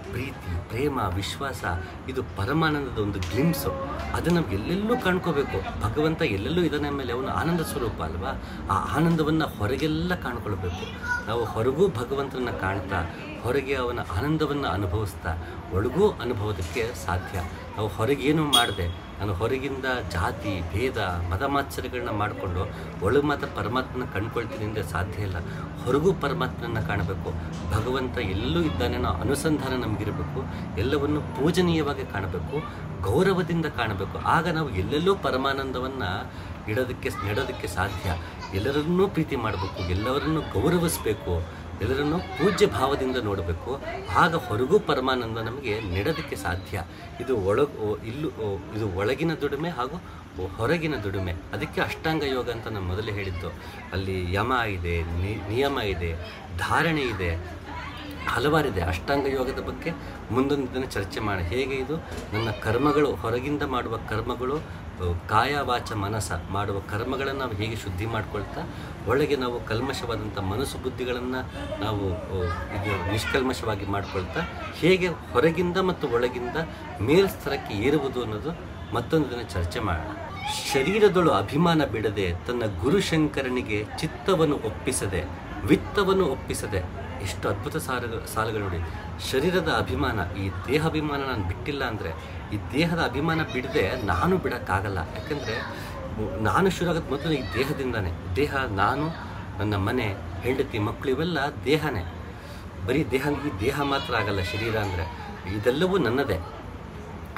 S1: ಪ್ರೀತಿ, ಪ್ರೇಮ, ವಿಶ್ವಾಸ, ಇದು ಪರಮಾನಂದದ ಒಂದು ಗ್ಲಿಮ್ಸು. ಅದನ್ನು ನಾವು ಎಲ್ಲೆಲ್ಲೂ ಕಾಣ್ಕೋಬೇಕು. ಭಗವಂತ ಎಲ್ಲೆಲ್ಲೂ ಇದನ್ನ ಮೇಲೆ ಅವನು ಆನಂದ ಸ್ವರೂಪ ಅಲ್ವಾ. ಆ ಆನಂದವನ್ನು ಹೊರಗೆಲ್ಲ ಕಾಣ್ಕೊಳ್ಬೇಕು. ನಾವು ಹೊರಗೂ ಭಗವಂತನನ್ನು ಕಾಣ್ತಾ, ಹೊರಗೆ ಅವನ ಆನಂದವನ್ನು ಅನುಭವಿಸ್ತಾ, ಒಳಗೂ ಅನುಭವೋದಕ್ಕೆ ಸಾಧ್ಯ. ನಾವು ಹೊರಗೇನು ಮಾಡದೆ, ನಾನು ಹೊರಗಿಂದ ಜಾತಿ ಭೇದ ಮತಮಾತ್ಸರ್ಯಗಳನ್ನ ಮಾಡಿಕೊಂಡು ಒಳಗೆ ಮಾತ್ರ ಪರಮಾತ್ಮನ ಕಂಡ್ಕೊಳ್ತೀನಿ ಅಂದರೆ ಸಾಧ್ಯ ಇಲ್ಲ. ಹೊರಗೂ ಪರಮಾತ್ಮನ ಕಾಣಬೇಕು. ಭಗವಂತ ಎಲ್ಲೂ ಇದ್ದಾನೆ ಅನ್ನೋ ಅನುಸಂಧಾನ ನಮಗಿರಬೇಕು. ಎಲ್ಲವನ್ನು ಪೂಜನೀಯವಾಗಿ ಕಾಣಬೇಕು, ಗೌರವದಿಂದ ಕಾಣಬೇಕು. ಆಗ ನಾವು ಎಲ್ಲೆಲ್ಲೂ ಪರಮಾನಂದವನ್ನು ನೆಡೋದಕ್ಕೆ ಸಾಧ್ಯ. ಎಲ್ಲರನ್ನೂ ಪ್ರೀತಿ ಮಾಡಬೇಕು, ಎಲ್ಲವರನ್ನೂ ಗೌರವಿಸಬೇಕು, ಎಲ್ಲರನ್ನು ಪೂಜ್ಯ ಭಾವದಿಂದ ನೋಡಬೇಕು. ಆಗ ಹೊರಗೂ ಪರಮಾನಂದ ನಮಗೆ ನೀಡೋದಕ್ಕೆ ಸಾಧ್ಯ. ಇದು ಇದು ಒಳಗಿನ ದುಡಿಮೆ ಹಾಗೂ ಹೊರಗಿನ ದುಡಿಮೆ. ಅದಕ್ಕೆ ಅಷ್ಟಾಂಗ ಯೋಗ ಅಂತ ನಾನು ಮೊದಲೇ ಹೇಳಿದ್ದು. ಅಲ್ಲಿ ಯಮ ಇದೆ, ನಿಯಮ ಇದೆ, ಧಾರಣೆ ಇದೆ, ಹಲವಾರಿದೆ. ಅಷ್ಟಾಂಗ ಯೋಗದ ಬಗ್ಗೆ ಮುಂದೊಂದು ದಿನ ಚರ್ಚೆ ಮಾಡಿ. ಹೇಗೆ ಇದು ನನ್ನ ಕರ್ಮಗಳು, ಹೊರಗಿಂದ ಮಾಡುವ ಕರ್ಮಗಳು, ಕಾಯ ವಾಚ ಮನಸ ಮಾಡುವ ಕರ್ಮಗಳನ್ನು ನಾವು ಹೇಗೆ ಶುದ್ಧಿ ಮಾಡ್ಕೊಳ್ತಾ, ಒಳಗೆ ನಾವು ಕಲ್ಮಶವಾದಂಥ ಮನಸ್ಸು ಬುದ್ಧಿಗಳನ್ನು ನಾವು ಇದು ನಿಷ್ಕಲ್ಮಶವಾಗಿ ಮಾಡ್ಕೊಳ್ತಾ ಹೇಗೆ ಹೊರಗಿಂದ ಮತ್ತು ಒಳಗಿಂದ ಮೇಲ್ಸ್ತರಕ್ಕೆ ಏರುವುದು ಅನ್ನೋದು ಮತ್ತೊಂದು ದಿನ ಚರ್ಚೆ ಮಾಡೋಣ. ಶರೀರದೊಳು ಅಭಿಮಾನ ಬಿಡದೆ ತನ್ನ ಗುರುಶಂಕರನಿಗೆ ಚಿತ್ತವನ್ನು ಒಪ್ಪಿಸದೆ, ವಿತ್ತವನ್ನು ಒಪ್ಪಿಸದೆ. ಎಷ್ಟು ಅದ್ಭುತ ಸಾಲುಗಳು ನೋಡಿ. ಶರೀರದ ಅಭಿಮಾನ, ಈ ದೇಹಾಭಿಮಾನ ನಾನು ಬಿಟ್ಟಿಲ್ಲ ಅಂದರೆ, ಈ ದೇಹದ ಅಭಿಮಾನ ಬಿಡದೆ ನಾನು ಬಿಡೋಕ್ಕಾಗಲ್ಲ. ಯಾಕೆಂದರೆ ನಾನು ಶುರು ಆಗೋದು ಮೊದಲು ಈ ದೇಹದಿಂದಾನೆ. ದೇಹ, ನಾನು, ನನ್ನ ಮನೆ, ಹೆಂಡತಿ, ಮಕ್ಕಳು ಇವೆಲ್ಲ ದೇಹನೇ. ಬರೀ ಈ ದೇಹ ಮಾತ್ರ ಆಗಲ್ಲ ಶರೀರ ಅಂದರೆ, ಇದೆಲ್ಲವೂ ನನ್ನದೇ.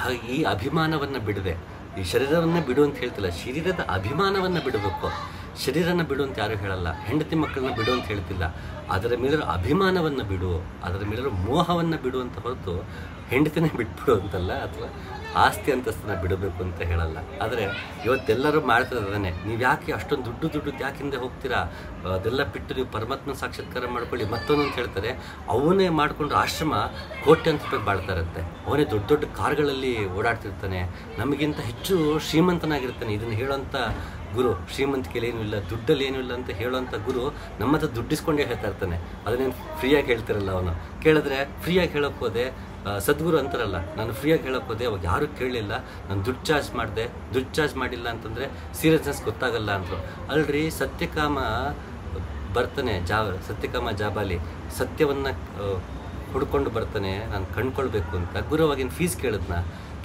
S1: ಹಾಗೆ ಈ ಅಭಿಮಾನವನ್ನು ಬಿಡದೆ, ಈ ಶರೀರವನ್ನು ಬಿಡು ಅಂತ ಹೇಳ್ತಿಲ್ಲ, ಶರೀರದ ಅಭಿಮಾನವನ್ನು ಬಿಡಬೇಕು. ಶರೀರನ ಬಿಡು ಅಂತ ಯಾರು ಹೇಳಲ್ಲ, ಹೆಂಡತಿ ಮಕ್ಕಳನ್ನ ಬಿಡು ಅಂತ ಹೇಳ್ತಿಲ್ಲ. ಅದರ ಮೇಲಿರೋ ಅಭಿಮಾನವನ್ನು ಬಿಡು, ಅದರ ಮೇಲಿರೋ ಮೋಹವನ್ನು ಬಿಡು ಅಂತ ಹೊರತು ಹೆಂಡತಿನೇ ಬಿಟ್ಬಿಡು ಅಂತಲ್ಲ, ಅಥವಾ ಆಸ್ತಿ ಅಂತಸ್ತನ್ನ ಬಿಡಬೇಕು ಅಂತ ಹೇಳಲ್ಲ. ಆದರೆ ಇವತ್ತೆಲ್ಲರೂ ಮಾಡ್ತಿದ್ದಾನೆ. ನೀವು ಯಾಕೆ ಅಷ್ಟೊಂದು ದುಡ್ಡು ಯಾಕೆ ಹಿಂದೆ ಹೋಗ್ತೀರಾ? ಅದೆಲ್ಲ ಬಿಟ್ಟು ನೀವು ಪರಮಾತ್ಮ ಸಾಕ್ಷಾತ್ಕಾರ ಮಾಡ್ಕೊಳ್ಳಿ. ಮತ್ತೊಂದು ಹೇಳ್ತಾರೆ, ಅವನೇ ಮಾಡಿಕೊಂಡು ಆಶ್ರಮ ಕೋಟ್ಯಾಂತರ ರೂಪಾಯಿ ಬಾಳ್ತಾರಂತೆ. ಅವನೇ ದೊಡ್ಡ ದೊಡ್ಡ ಕಾರ್ಗಳಲ್ಲಿ ಓಡಾಡ್ತಿರ್ತಾನೆ, ನಮಗಿಂತ ಹೆಚ್ಚು ಶ್ರೀಮಂತನಾಗಿರ್ತಾನೆ. ಇದನ್ನು ಹೇಳೋಂಥ ಗುರು, ಶ್ರೀಮಂತಿಕೆಯಲ್ಲಿ ಏನೂ ಇಲ್ಲ, ದುಡ್ಡಲ್ಲಿ ಏನೂ ಇಲ್ಲ ಅಂತ ಹೇಳೋಂಥ ಗುರು ನಮ್ಮ ಹತ್ರ ದುಡ್ಡಿಸ್ಕೊಂಡೇ ಹೇಳ್ತಾ ಇರ್ತಾನೆ. ಅದನ್ನೇನು ಫ್ರೀಯಾಗಿ ಹೇಳ್ತಿರಲ್ಲ. ಅವನು ಕೇಳಿದ್ರೆ ಫ್ರೀಯಾಗಿ ಹೇಳೋಕ್ಕೆ ಹೋದೆ, ಸದ್ಗುರು ಅಂತಾರಲ್ಲ, ನಾನು ಫ್ರೀಯಾಗಿ ಹೇಳೋಕ್ಕೆ ಹೋದೆ, ಅವಾಗ ಯಾರೂ ಕೇಳಲಿಲ್ಲ, ನಾನು ದುಡ್ಡು ಚಾರ್ಜ್ ಮಾಡಿಲ್ಲ ಅಂತಂದರೆ ಸೀರಿಯಸ್ನೆಸ್ ಗೊತ್ತಾಗಲ್ಲ ಅಂದರು. ಅಲ್ರಿ, ಸತ್ಯಕಾಮ ಬರ್ತಾನೆ, ಸತ್ಯಕಾಮ ಜಾಬಾಲಿ ಸತ್ಯವನ್ನು ಹುಡ್ಕೊಂಡು ಬರ್ತಾನೆ, ನಾನು ಕಂಡ್ಕೊಳ್ಬೇಕು ಅಂತ. ಗುರುವಾಗಿನ ಫೀಸ್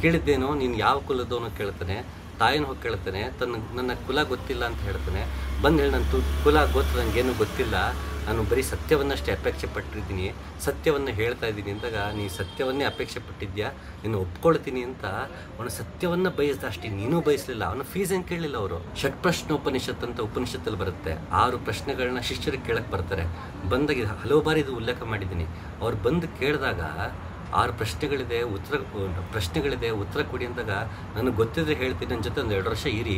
S1: ಕೇಳಿದ್ದೇನೋ, ನೀನು ಯಾವ ಕುಲದವನು ಕೇಳ್ತಾನೆ, ತಾಯಿನ ಹೋಗಿ ಕೇಳ್ತಾನೆ, ನನ್ನ ಕುಲ ಗೊತ್ತಿಲ್ಲ ಅಂತ ಹೇಳ್ತಾನೆ. ಬಂದು ಹೇಳಿ, ನನ್ನ ಕುಲ ಗೊತ್ತು, ನನಗೇನು ಗೊತ್ತಿಲ್ಲ, ನಾನು ಬರೀ ಸತ್ಯವನ್ನಷ್ಟೇ ಅಪೇಕ್ಷೆ ಪಟ್ಟಿದ್ದೀನಿ, ಸತ್ಯವನ್ನು ಹೇಳ್ತಾ ಇದ್ದೀನಿ ಅಂದಾಗ, ನೀ ಸತ್ಯವನ್ನೇ ಅಪೇಕ್ಷೆ ಪಟ್ಟಿದ್ಯಾ, ನೀನು ಒಪ್ಕೊಳ್ತೀನಿ ಅಂತ ಅವನು ಸತ್ಯವನ್ನು ಬಯಸ್ದ ಅಷ್ಟೇ, ನೀನೂ ಬಯಸಲಿಲ್ಲ. ಅವನು ಫೀಸ್ ಏನು ಕೇಳಲಿಲ್ಲ. ಅವರು ಷಟ್ಪ್ರಶ್ನೋಪನಿಷತ್ ಅಂತ ಉಪನಿಷತ್ತಲ್ಲಿ ಬರುತ್ತೆ, 6 ಪ್ರಶ್ನೆಗಳನ್ನ ಶಿಷ್ಯರಿಗೆ ಕೇಳಕ್ಕೆ ಬರ್ತಾರೆ. ಬಂದಾಗ ಹಲವು ಬಾರಿ ಇದು ಉಲ್ಲೇಖ ಮಾಡಿದ್ದೀನಿ. ಅವ್ರು ಬಂದು ಕೇಳಿದಾಗ 6 ಪ್ರಶ್ನೆಗಳಿದೆ, ಉತ್ತರ ಕೊಡಿ ಅಂದಾಗ, ನನಗೆ ಗೊತ್ತಿದ್ರೆ ಹೇಳ್ತೀನಿ, ನನ್ನ ಜೊತೆ ಒಂದು 2 ವರ್ಷ ಇರಿ,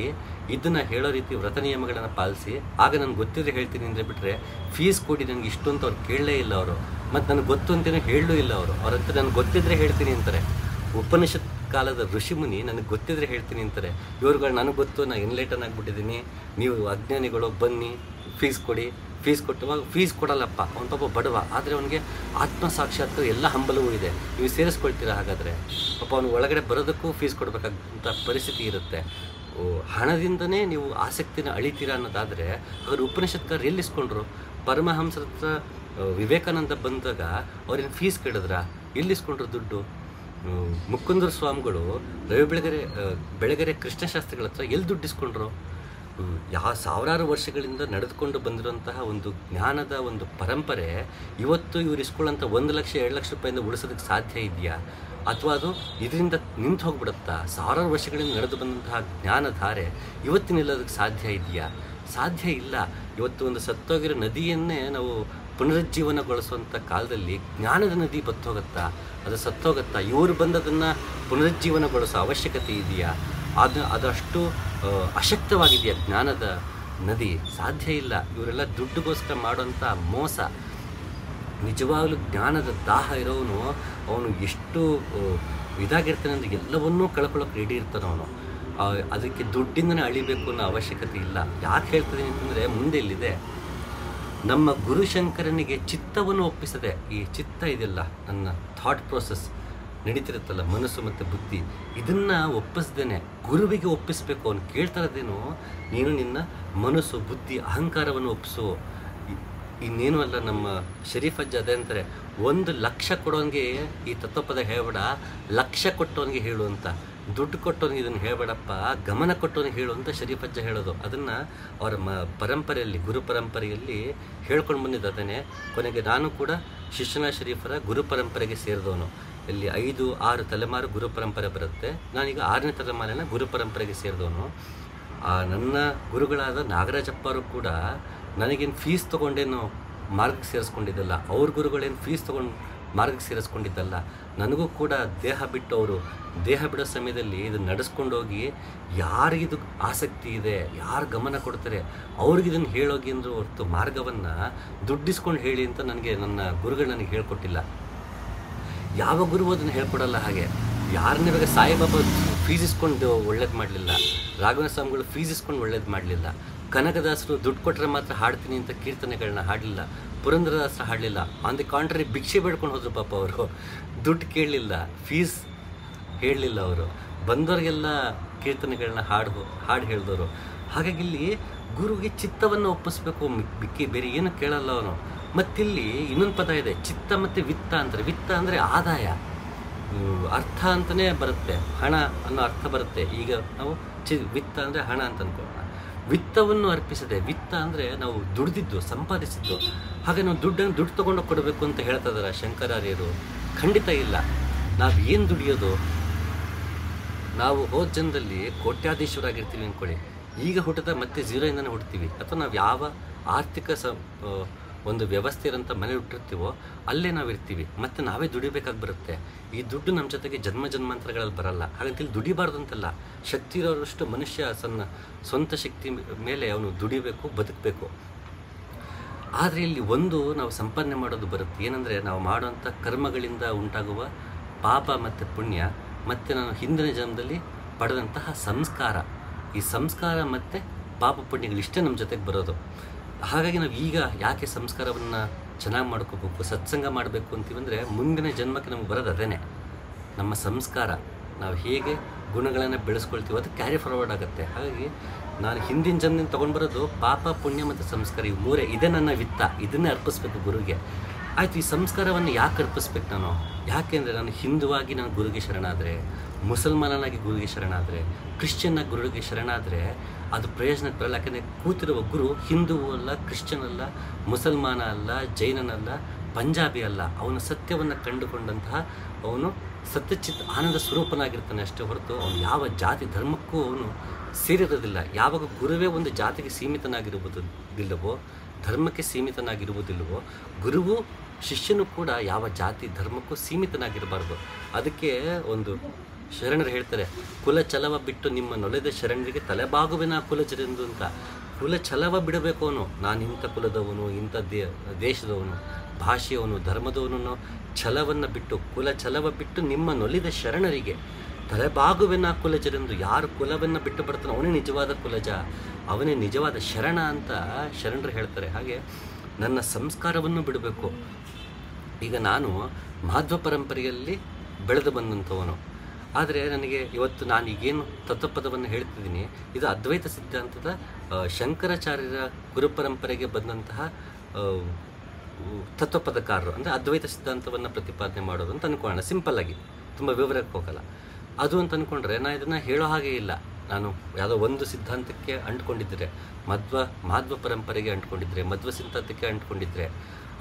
S1: ಇದನ್ನು ಹೇಳೋ ರೀತಿ ವ್ರತ ನಿಯಮಗಳನ್ನು ಪಾಲಿಸಿ, ಆಗ ನನಗೆ ಗೊತ್ತಿದ್ರೆ ಹೇಳ್ತೀನಿ ಅಂದರೆ ಬಿಟ್ಟರೆ ಫೀಸ್ ಕೊಡಿ ನನಗೆ ಇಷ್ಟು ಅಂತ ಅವ್ರು ಕೇಳಲೇ ಇಲ್ಲ. ಅವರು ಮತ್ತು ನನಗೆ ಗೊತ್ತು ಅಂತಲೇ ಹೇಳಲೂ ಇಲ್ಲ. ಅವ್ರ ಹತ್ರ ನನಗೆ ಗೊತ್ತಿದ್ರೆ ಹೇಳ್ತೀನಿ ಅಂತಾರೆ. ಉಪನಿಷತ್ ಕಾಲದ ಋಷಿಮುನಿ ನನಗೆ ಗೊತ್ತಿದ್ರೆ ಹೇಳ್ತೀನಿ ಅಂತಾರೆ. ಇವ್ರುಗಳು ನನಗೆ ಗೊತ್ತು, ನಾನು ಎನ್ಲೈಟನ್ ಆಗಿಬಿಟ್ಟಿದ್ದೀನಿ, ನೀವು ಅಜ್ಞಾನಿಗಳು, ಬನ್ನಿ ಫೀಸ್ ಕೊಟ್ಟುವಾಗ ಫೀಸ್ ಕೊಡಲ್ಲಪ್ಪ, ಅವನು ಪಾಪ ಬಡವ, ಆದರೆ ಅವನಿಗೆ ಆತ್ಮ ಸಾಕ್ಷಾತ್ಕಾರ ಎಲ್ಲ ಹಂಬಲವೂ ಇದೆ. ನೀವು ಸೇರಿಸ್ಕೊಳ್ತೀರಾ? ಹಾಗಾದರೆ ಪಾಪ ಅವನು ಒಳಗಡೆ ಬರೋದಕ್ಕೂ ಫೀಸ್ ಕೊಡಬೇಕಾದಂಥ ಪರಿಸ್ಥಿತಿ ಇರುತ್ತೆ. ಹಣದಿಂದನೇ ನೀವು ಆಸಕ್ತಿನ ಅಳಿತೀರಾ ಅನ್ನೋದಾದರೆ, ಅವರು ಉಪನಿಷತ್ಕಾರ ಎಲ್ಲಿಸ್ಕೊಂಡ್ರು? ಪರಮಹಂಸರ ಹತ್ರ ವಿವೇಕಾನಂದ ಬಂದಾಗ ಅವ್ರೇನು ಫೀಸ್ ಕೇಳಿದ್ರ? ಎಲ್ಲಿಸ್ಕೊಂಡ್ರು ದುಡ್ಡು? ಮುಕುಂದರ ಸ್ವಾಮಿಗಳು ಬೆಳಗೆರೆ ಕೃಷ್ಣಶಾಸ್ತ್ರಿಗಳ ಹತ್ರ ಎಲ್ಲಿ ದುಡ್ಡಿಸ್ಕೊಂಡ್ರು? ಸಾವಿರಾರು ವರ್ಷಗಳಿಂದ ನಡೆದುಕೊಂಡು ಬಂದಿರುವಂತಹ ಒಂದು ಜ್ಞಾನದ ಒಂದು ಪರಂಪರೆ ಇವತ್ತು ಇವ್ರು ಇಸ್ಕೊಳ್ಳೋಂಥ 1 ಲಕ್ಷ 2 ಲಕ್ಷ ರೂಪಾಯಿಂದ ಉಳಿಸೋದಕ್ಕೆ ಸಾಧ್ಯ ಇದೆಯಾ? ಅಥವಾ ಅದು ಇದರಿಂದ ನಿಂತು ಹೋಗ್ಬಿಡುತ್ತಾ? ಸಾವಿರಾರು ವರ್ಷಗಳಿಂದ ನಡೆದು ಬಂದಂತಹ ಜ್ಞಾನಧಾರೆ ಇವತ್ತು ನಿಲ್ಲೋದಕ್ಕೆ ಸಾಧ್ಯ ಇದೆಯಾ? ಸಾಧ್ಯ ಇಲ್ಲ. ಇವತ್ತು ಒಂದು ಸತ್ತೋಗಿರೋ ನದಿಯನ್ನೇ ನಾವು ಪುನರುಜ್ಜೀವನಗೊಳಿಸುವಂಥ ಕಾಲದಲ್ಲಿ ಜ್ಞಾನದ ನದಿ ಬತ್ತೋಗುತ್ತಾ? ಅದು ಸತ್ತೋಗುತ್ತಾ? ಇವರು ಬಂದದನ್ನು ಪುನರುಜ್ಜೀವನಗೊಳಿಸೋ ಅವಶ್ಯಕತೆ ಇದೆಯಾ? ಅದಷ್ಟು ಅಶಕ್ತವಾಗಿದೆಯಾ ಜ್ಞಾನದ ನದಿ? ಸಾಧ್ಯ ಇಲ್ಲ. ಇವರೆಲ್ಲ ದುಡ್ಡುಗೋಸ್ಕರ ಮಾಡೋಂಥ ಮೋಸ. ನಿಜವಾಗಲೂ ಜ್ಞಾನದ ದಾಹ ಇರೋವನು ಅವನು ಎಷ್ಟು ಇದಾಗಿರ್ತಾನೆ ಅಂದರೆ ಎಲ್ಲವನ್ನೂ ಕಳ್ಕೊಳ್ಳೋಕೆ ರೆಡಿ ಇರ್ತಾನೆ ಅವನು. ಅದಕ್ಕೆ ದುಡ್ಡಿಂದನೇ ಅಳಿಬೇಕು ಅನ್ನೋ ಅವಶ್ಯಕತೆ ಇಲ್ಲ. ಯಾಕೆ ಹೇಳ್ತಿದ್ದೀನಿ ಅಂತಂದರೆ, ಮುಂದೆ ಇಲ್ಲಿದೆ, ನಮ್ಮ ಗುರುಶಂಕರನಿಗೆ ಚಿತ್ತವನ್ನು ಒಪ್ಪಿಸದೆ, ಈ ಚಿತ್ತ ಇದೆಲ್ಲ ನನ್ನ ಥಾಟ್ ಪ್ರೋಸೆಸ್ ನಡೀತಿರುತ್ತಲ್ಲ, ಮನಸ್ಸು ಮತ್ತು ಬುದ್ಧಿ, ಇದನ್ನು ಒಪ್ಪಿಸ್ದೇನೆ ಗುರುವಿಗೆ ಒಪ್ಪಿಸಬೇಕು. ಅವನು ಕೇಳ್ತಾ ಇರೋದೇನು, ನೀನು ನಿನ್ನ ಮನಸ್ಸು, ಬುದ್ಧಿ, ಅಹಂಕಾರವನ್ನು ಒಪ್ಪಿಸು. ಇನ್ನೇನು ಅಲ್ಲ. ನಮ್ಮ ಶರೀಫ್ ಅಜ್ಜ ಅದೇ ಅಂತಾರೆ, 1 ಲಕ್ಷ ಕೊಡೋನಿಗೆ ಈ ತತ್ವಪದ ಹೇಳಬೇಡ, 1 ಲಕ್ಷ ಕೊಟ್ಟವನಿಗೆ ಹೇಳು ಅಂತ. ದುಡ್ಡು ಕೊಟ್ಟವನಿಗೆ ಇದನ್ನು ಹೇಳಬೇಡಪ್ಪ, ಗಮನ ಕೊಟ್ಟವನಿಗೆ ಹೇಳು ಅಂತ ಶರೀಫ್ ಅಜ್ಜ ಹೇಳೋದು. ಅದನ್ನು ಅವರ ಪರಂಪರೆಯಲ್ಲಿ, ಗುರು ಪರಂಪರೆಯಲ್ಲಿ ಹೇಳ್ಕೊಂಡು ಬಂದಿದ್ದಾನೆ. ಕೊನೆಗೆ ನಾನು ಕೂಡ ಶಿಶುನಾ ಶರೀಫರ ಗುರು ಪರಂಪರೆಗೆ ಸೇರಿದವನು. ಇಲ್ಲಿ 5-6 ತಲೆಮಾರು ಗುರು ಪರಂಪರೆ ಬರುತ್ತೆ. ನಾನೀಗ 6ನೇ ತಲೆಮಾರಿನ ಗುರು ಪರಂಪರೆಗೆ ಸೇರಿದವನು. ನನ್ನ ಗುರುಗಳಾದ ನಾಗರಾಜಪ್ಪರು ಕೂಡ ನನಗೇನು ಫೀಸ್ ತೊಗೊಂಡೇನು ಮಾರ್ಗಕ್ಕೆ ಸೇರಿಸ್ಕೊಂಡಿದ್ದಲ್ಲ, ಅವ್ರ ಗುರುಗಳೇನು ಫೀಸ್ ತೊಗೊಂಡು ಮಾರ್ಗಕ್ಕೆ ಸೇರಿಸ್ಕೊಂಡಿದ್ದಲ್ಲ. ನನಗೂ ಕೂಡ ದೇಹ ಬಿಟ್ಟು ಅವರು ದೇಹ ಬಿಡೋ ಸಮಯದಲ್ಲಿ ಇದು ನಡೆಸ್ಕೊಂಡು ಹೋಗಿ ಯಾರಿಗಿದು ಆಸಕ್ತಿ ಇದೆ, ಯಾರು ಗಮನ ಕೊಡ್ತಾರೆ ಅವ್ರಿಗೆ ಇದನ್ನು ಹೇಳೋಗಿ ಅಂದರೂ ಹೊರತು ಮಾರ್ಗವನ್ನು ದುಡ್ಡಿಸ್ಕೊಂಡು ಹೇಳಿ ಅಂತ ನನಗೆ ನನ್ನ ಗುರುಗಳು ನನಗೆ ಹೇಳ್ಕೊಟ್ಟಿಲ್ಲ. ಯಾವ ಗುರು ಅದನ್ನು ಹೇಳ್ಕೊಡಲ್ಲ. ಹಾಗೆ ಯಾರನ್ನ ಇವಾಗ ಸಾಯಿಬಾಬಾ ಫೀಸ್ ಇಸ್ಕೊಂಡು ಒಳ್ಳೇದು ಮಾಡಲಿಲ್ಲ, ರಾಘವೇಂದ್ರ ಸ್ವಾಮಿಗಳು ಫೀಸ್ ಇಸ್ಕೊಂಡು ಒಳ್ಳೇದು ಮಾಡಲಿಲ್ಲ, ಕನಕದಾಸರು ದುಡ್ಡು ಕೊಟ್ಟರೆ ಮಾತ್ರ ಹಾಡ್ತೀನಿ ಅಂತ ಕೀರ್ತನೆಗಳನ್ನ ಹಾಡಲಿಲ್ಲ, ಪುರಂದರದಾಸರು ಹಾಡಲಿಲ್ಲ. ಆನ್ ದಿ ಕಾಂಟ್ರರಿ ಭಿಕ್ಷೆ ಬೇಡ್ಕೊಂಡು ಹೋದ್ರು ಪಾಪ ಅವರು. ದುಡ್ಡು ಕೇಳಲಿಲ್ಲ, ಫೀಸ್ ಹೇಳಲಿಲ್ಲ. ಅವರು ಬಂದವ್ರಿಗೆಲ್ಲ ಕೀರ್ತನೆಗಳನ್ನ ಹಾಡು ಹೇಳಿದವರು. ಹಾಗಾಗಿ ಇಲ್ಲಿ ಗುರುಗೆ ಚಿತ್ತವನ್ನು ಒಪ್ಪಿಸ್ಬೇಕು, ಬಿಕ್ಕಿ ಬೇರೆ ಏನು ಕೇಳಲ್ಲ ಅವನು. ಮತ್ತಿಲ್ಲಿ ಇನ್ನೊಂದು ಪದ ಇದೆ, ಚಿತ್ತ ಮತ್ತು ವಿತ್ತ ಅಂತಾರೆ. ವಿತ್ತ ಅಂದರೆ ಆದಾಯ, ಅರ್ಥ ಅಂತಲೇ ಬರುತ್ತೆ, ಹಣ ಅನ್ನೋ ಅರ್ಥ ಬರುತ್ತೆ. ಈಗ ನಾವು ವಿತ್ತ ಅಂದರೆ ಹಣ ಅಂತ ಅನ್ಕೊಳ್ಳೋಣ. ವಿತ್ತವನ್ನು ಅರ್ಪಿಸದೆ, ವಿತ್ತ ಅಂದರೆ ನಾವು ದುಡ್ದಿದ್ದು, ಸಂಪಾದಿಸಿದ್ದು. ಹಾಗೆ ನಾವು ದುಡ್ಡು ತೊಗೊಂಡು ಕೊಡಬೇಕು ಅಂತ ಹೇಳ್ತಾ ಇದ್ದಾರೆ ಶಂಕರಾರ್ಯರು. ಖಂಡಿತ ಇಲ್ಲ. ನಾವು ಏನು ದುಡಿಯೋದು, ನಾವು ಹೋದ ಜನ್ಮದಲ್ಲಿ ಕೋಟ್ಯಾಧೀಶರಾಗಿರ್ತೀವಿ ಅಂದ್ಕೊಳ್ಳಿ, ಈಗ ಹುಟ್ಟಿದ ಮತ್ತೆ ಝೀರೋಯಿಂದನೇ ಹುಡ್ತೀವಿ. ಅಥವಾ ನಾವು ಯಾವ ಆರ್ಥಿಕ ಒಂದು ವ್ಯವಸ್ಥೆ ಇರೋಂಥ ಮನೆ ಹುಟ್ಟಿರ್ತೀವೋ ಅಲ್ಲೇ ನಾವು ಇರ್ತೀವಿ, ಮತ್ತು ನಾವೇ ದುಡಿಬೇಕಾಗಿ ಬರುತ್ತೆ. ಈ ದುಡ್ಡು ನಮ್ಮ ಜೊತೆಗೆ ಜನ್ಮಾಂತರಗಳಲ್ಲಿ ಬರಲ್ಲ. ಹಾಗಂತ ಇಲ್ಲಿ ದುಡಿಬಾರ್ದು ಅಂತಲ್ಲ, ಶಕ್ತಿ ಇರೋರಷ್ಟು ಮನುಷ್ಯ ಸ್ವಂತ ಶಕ್ತಿ ಮೇಲೆ ಅವನು ದುಡಿಬೇಕು, ಬದುಕಬೇಕು. ಆದರೆ ಇಲ್ಲಿ ಒಂದು ನಾವು ಸಂಪಾದನೆ ಮಾಡೋದು ಬರುತ್ತೆ, ಏನಂದರೆ ನಾವು ಮಾಡುವಂಥ ಕರ್ಮಗಳಿಂದ ಉಂಟಾಗುವ ಪಾಪ ಮತ್ತು ಪುಣ್ಯ, ಮತ್ತು ನಾನು ಹಿಂದಿನ ಜನ್ಮದಲ್ಲಿ ಪಡೆದಂತಹ ಸಂಸ್ಕಾರ. ಈ ಸಂಸ್ಕಾರ ಮತ್ತು ಪಾಪ ಪುಣ್ಯಗಳು ಇಷ್ಟೇ ನಮ್ಮ ಜೊತೆಗೆ ಬರೋದು. ಹಾಗಾಗಿ ನಾವು ಈಗ ಯಾಕೆ ಸಂಸ್ಕಾರವನ್ನು ಚೆನ್ನಾಗಿ ಮಾಡ್ಕೋಬೇಕು, ಸತ್ಸಂಗ ಮಾಡಬೇಕು ಅಂತೀವಂದರೆ ಮುಂದಿನ ಜನ್ಮಕ್ಕೆ ನಮ್ಗೆ ಬರೋದು ಅದೇನೆ, ನಮ್ಮ ಸಂಸ್ಕಾರ. ನಾವು ಹೇಗೆ ಗುಣಗಳನ್ನು ಬೆಳೆಸ್ಕೊಳ್ತೀವೋ ಅದು ಕ್ಯಾರಿ ಫಾರ್ವರ್ಡ್ ಆಗುತ್ತೆ. ಹಾಗಾಗಿ ನಾನು ಹಿಂದಿನ ಜನ್ಮದಿಂದ ತೊಗೊಂಡು ಬರೋದು ಪಾಪ ಪುಣ್ಯ ಮತ್ತು ಸಂಸ್ಕಾರ, ಇವು ಮೂರೇ. ಇದೇ ನನ್ನ ವಿತ್ತ, ಇದನ್ನೇ ಅರ್ಪಿಸ್ಬೇಕು ಗುರುಗೆ. ಆಯಿತು, ಈ ಸಂಸ್ಕಾರವನ್ನು ಯಾಕೆ ಅರ್ಪಿಸ್ಬೇಕು ನಾನು? ಯಾಕೆಂದರೆ ನಾನು ಹಿಂದುವಾಗಿ ನಾನು ಗುರುಗೆ ಶರಣಾದರೆ, ಮುಸಲ್ಮಾನನಾಗಿ ಗುರುಗೆ ಶರಣಾದರೆ, ಕ್ರಿಶ್ಚಿಯನ್ನಾಗಿ ಗುರುಗೆ ಶರಣಾದರೆ ಅದು ಪ್ರಯೋಜನಕ್ಕೆ ಬರಲ್ಲ. ಯಾಕೆಂದರೆ ಕೂತಿರುವ ಗುರು ಹಿಂದೂ ಅಲ್ಲ, ಕ್ರಿಶ್ಚಿಯನ್ ಅಲ್ಲ, ಮುಸಲ್ಮಾನ ಅಲ್ಲ, ಜೈನನಲ್ಲ, ಪಂಜಾಬಿ ಅಲ್ಲ. ಅವನು ಸತ್ಯವನ್ನು ಕಂಡುಕೊಂಡಂತಹ ಅವನು ಸತ್ಯಚಿತ್ ಆನಂದ ಸ್ವರೂಪನಾಗಿರ್ತಾನೆ ಅಷ್ಟೇ ಹೊರತು ಅವನು ಯಾವ ಜಾತಿ ಧರ್ಮಕ್ಕೂ ಅವನು ಸೇರಿರೋದಿಲ್ಲ. ಯಾವಾಗ ಗುರುವೇ ಒಂದು ಜಾತಿಗೆ ಸೀಮಿತನಾಗಿರುವುದಿಲ್ಲವೋ, ಧರ್ಮಕ್ಕೆ ಸೀಮಿತನಾಗಿರುವುದಿಲ್ಲವೋ, ಗುರುವು ಶಿಷ್ಯನು ಕೂಡ ಯಾವ ಜಾತಿ ಧರ್ಮಕ್ಕೂ ಸೀಮಿತನಾಗಿರಬಾರ್ದು. ಅದಕ್ಕೆ ಒಂದು ಶರಣರು ಹೇಳ್ತಾರೆ, ಕುಲ ಛಲವ ಬಿಟ್ಟು ನಿಮ್ಮ ನೊಲೆದ ಶರಣರಿಗೆ ತಲೆಬಾಗುವೆನ ಕುಲಜರೆಂದು ಅಂತ. ಕುಲ ಛಲವ ಬಿಡಬೇಕು ಅವನು. ನಾನು ಇಂಥ ಕುಲದವನು, ಇಂಥ ದೇಶದವನು, ಭಾಷೆಯವನು, ಧರ್ಮದವನು ಛಲವನ್ನು ಬಿಟ್ಟು, ಕುಲ ಛಲವ ಬಿಟ್ಟು ನಿಮ್ಮ ನೊಲಿದ ಶರಣರಿಗೆ ತಲೆಬಾಗುವೆನ ಕುಲಜರೆಂದು. ಯಾರು ಕುಲವನ್ನು ಬಿಟ್ಟು ಬರ್ತಾನೋ ಅವನೇ ನಿಜವಾದ ಕುಲಜ, ಅವನೇ ನಿಜವಾದ ಶರಣ ಅಂತ ಶರಣರು ಹೇಳ್ತಾರೆ. ಹಾಗೆ ನನ್ನ ಸಂಸ್ಕಾರವನ್ನು ಬಿಡಬೇಕು. ಈಗ ನಾನು ಮಾಧ್ವ ಪರಂಪರೆಯಲ್ಲಿ ಬೆಳೆದು ಬಂದಂಥವನು. ಆದರೆ ನನಗೆ ಇವತ್ತು ನಾನು ಈಗೇನು ತತ್ವಪದವನ್ನು ಹೇಳ್ತಿದ್ದೀನಿ, ಇದು ಅದ್ವೈತ ಸಿದ್ಧಾಂತದ ಶಂಕರಾಚಾರ್ಯರ ಗುರುಪರಂಪರೆಗೆ ಬಂದಂತಹ ತತ್ವಪದಕಾರರು, ಅಂದರೆ ಅದ್ವೈತ ಸಿದ್ಧಾಂತವನ್ನು ಪ್ರತಿಪಾದನೆ ಮಾಡೋದು ಅಂತ ಅಂದ್ಕೊಳ್ಳೋಣ. ಸಿಂಪಲ್ಲಾಗಿ, ತುಂಬ ವಿವರಕ್ಕೆ ಹೋಗಲ್ಲ. ಅದು ಅಂತ ಅಂದ್ಕೊಂಡ್ರೆ ನಾನು ಇದನ್ನು ಹೇಳೋ ಹಾಗೆ ಇಲ್ಲ. ನಾನು ಯಾವುದೋ ಒಂದು ಸಿದ್ಧಾಂತಕ್ಕೆ ಅಂಟ್ಕೊಂಡಿದ್ದರೆ, ಮಾಧ್ವ ಪರಂಪರೆಗೆ ಅಂಟ್ಕೊಂಡಿದ್ರೆ, ಮಧ್ವ ಸಿದ್ಧಾಂತಕ್ಕೆ ಅಂಟ್ಕೊಂಡಿದ್ರೆ,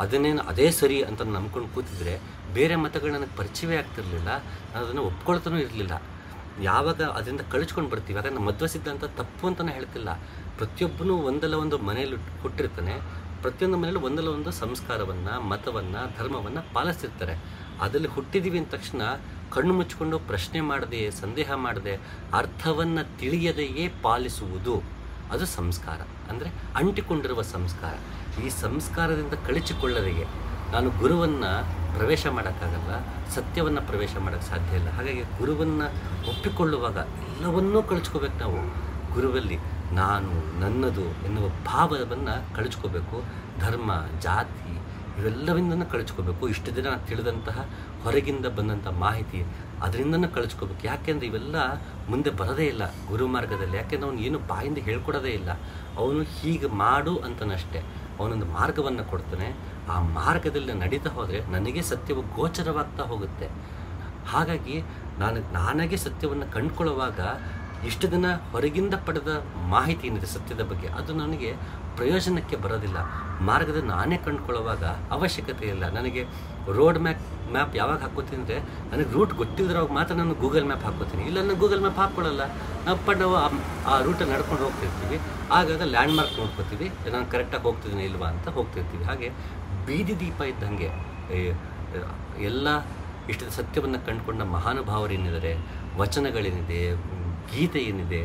S1: ಅದೇ ಸರಿ ಅಂತ ನಂಬ್ಕೊಂಡು ಕೂತಿದ್ರೆ ಬೇರೆ ಮತಗಳು ನನಗೆ ಪರಿಚಯವೇ ಆಗ್ತಿರ್ಲಿಲ್ಲ. ನಾನು ಅದನ್ನು ಒಪ್ಕೊಳ್ತಾನೂ ಇರಲಿಲ್ಲ. ಯಾವಾಗ ಅದರಿಂದ ಕಳಿಸ್ಕೊಂಡು ಬರ್ತೀವಿ, ಯಾಕಂದ್ರೆ ಮಧ್ವ ಸಿದ್ಧಾಂತ ತಪ್ಪು ಅಂತಲೇ ಹೇಳ್ತಿಲ್ಲ. ಪ್ರತಿಯೊಬ್ಬನೂ ಒಂದಲ್ಲ ಒಂದು ಮನೆಯಲ್ಲಿ ಹುಟ್ಟಿರ್ತಾನೆ, ಪ್ರತಿಯೊಂದು ಮನೆಯಲ್ಲೂ ಒಂದಲ್ಲ ಒಂದು ಸಂಸ್ಕಾರವನ್ನು, ಮತವನ್ನು, ಧರ್ಮವನ್ನು ಪಾಲಿಸ್ತಿರ್ತಾರೆ. ಅದರಲ್ಲಿ ಹುಟ್ಟಿದ್ದೀವಿ ಅಂದ ತಕ್ಷಣ ಕಣ್ಣು ಮುಚ್ಚಿಕೊಂಡು ಪ್ರಶ್ನೆ ಮಾಡದೆ, ಸಂದೇಹ ಮಾಡದೆ, ಅರ್ಥವನ್ನು ತಿಳಿಯದೆಯೇ ಪಾಲಿಸುವುದು ಅದು ಸಂಸ್ಕಾರ. ಅಂದರೆ ಅಂಟಿಕೊಂಡಿರುವ ಸಂಸ್ಕಾರ. ಈ ಸಂಸ್ಕಾರದಿಂದ ಕಳಚಿಕೊಳ್ಳದೆಯೇ ನಾನು ಗುರುವನ್ನು ಪ್ರವೇಶ ಮಾಡೋಕ್ಕಾಗಲ್ಲ, ಸತ್ಯವನ್ನು ಪ್ರವೇಶ ಮಾಡೋಕ್ಕೆ ಸಾಧ್ಯ ಇಲ್ಲ. ಹಾಗಾಗಿ ಗುರುವನ್ನು ಒಪ್ಪಿಕೊಳ್ಳುವಾಗ ಎಲ್ಲವನ್ನೂ ಕಳಿಸ್ಕೋಬೇಕು ನಾವು. ಗುರುವಲ್ಲಿ ನಾನು, ನನ್ನದು ಎನ್ನುವ ಭಾವವನ್ನು ಕಳಿಸ್ಕೋಬೇಕು. ಧರ್ಮ, ಜಾತಿ ಇವೆಲ್ಲವಿಂದನೂ ಕಳಿಸ್ಕೋಬೇಕು. ಇಷ್ಟು ದಿನ ತಿಳಿದಂತಹ ಹೊರಗಿಂದ ಬಂದಂಥ ಮಾಹಿತಿ ಅದರಿಂದನೂ ಕಳಿಸ್ಕೋಬೇಕು. ಯಾಕೆಂದರೆ ಇವೆಲ್ಲ ಮುಂದೆ ಬರೋದೇ ಇಲ್ಲ ಗುರು ಮಾರ್ಗದಲ್ಲಿ. ಯಾಕೆಂದರೆ ಅವನು ಏನು ಬಾಯಿಂದ ಹೇಳ್ಕೊಡೋದೇ ಇಲ್ಲ. ಅವನು ಹೀಗೆ ಮಾಡು ಅಂತನಷ್ಟೇ. ಅವನೊಂದು ಮಾರ್ಗವನ್ನು ಕೊಡ್ತಾನೆ. ಆ ಮಾರ್ಗದಲ್ಲಿ ನಡೀತಾ ಹೋದರೆ ನನಗೆ ಸತ್ಯವು ಗೋಚರವಾಗ್ತಾ ಹೋಗುತ್ತೆ. ಹಾಗಾಗಿ ನನಗೆ ಸತ್ಯವನ್ನು ಕಂಡುಕೊಳ್ಳುವಾಗ ಇಷ್ಟು ದಿನ ಹೊರಗಿಂದ ಪಡೆದ ಮಾಹಿತಿ ಏನಿದೆ ಸತ್ಯದ ಬಗ್ಗೆ, ಅದು ನನಗೆ ಪ್ರಯೋಜನಕ್ಕೆ ಬರೋದಿಲ್ಲ. ಮಾರ್ಗದ ನಾನೇ ಕಂಡುಕೊಳ್ಳುವಾಗ ಅವಶ್ಯಕತೆ ಇಲ್ಲ. ನನಗೆ ರೋಡ್ ಮ್ಯಾಪ್ ಯಾವಾಗ ಹಾಕೋತೀನಿ ಅಂದರೆ, ನನಗೆ ರೂಟ್ ಗೊತ್ತಿದ್ರಾಗ ಮಾತ್ರ ನಾನು ಗೂಗಲ್ ಮ್ಯಾಪ್ ಹಾಕೋತೀನಿ. ಇಲ್ಲ ನಾನು ಗೂಗಲ್ ಮ್ಯಾಪ್ ಹಾಕ್ಕೊಳ್ಳಲ್ಲ. ನಾವು ಆ ರೂಟಲ್ಲಿ ನಡ್ಕೊಂಡು ಹೋಗ್ತಿರ್ತೀವಿ. ಆಗಾಗ ಲ್ಯಾಂಡ್ ಮಾರ್ಕ್ ನೋಡ್ಕೋತೀವಿ, ನಾನು ಕರೆಕ್ಟಾಗಿ ಹೋಗ್ತಿದ್ದೀನಿ ಇಲ್ವಾ ಅಂತ ಹೋಗ್ತಿರ್ತೀವಿ. ಹಾಗೆ ಬೀದಿ ದೀಪ ಇದ್ದಂಗೆ. ಎಲ್ಲ ಇಷ್ಟು ಸತ್ಯವನ್ನು ಕಂಡುಕೊಂಡ ಮಹಾನುಭಾವರೇನಿದ್ದಾರೆ, ವಚನಗಳೇನಿದೆ, ಗೀತೆ ಏನಿದೆ,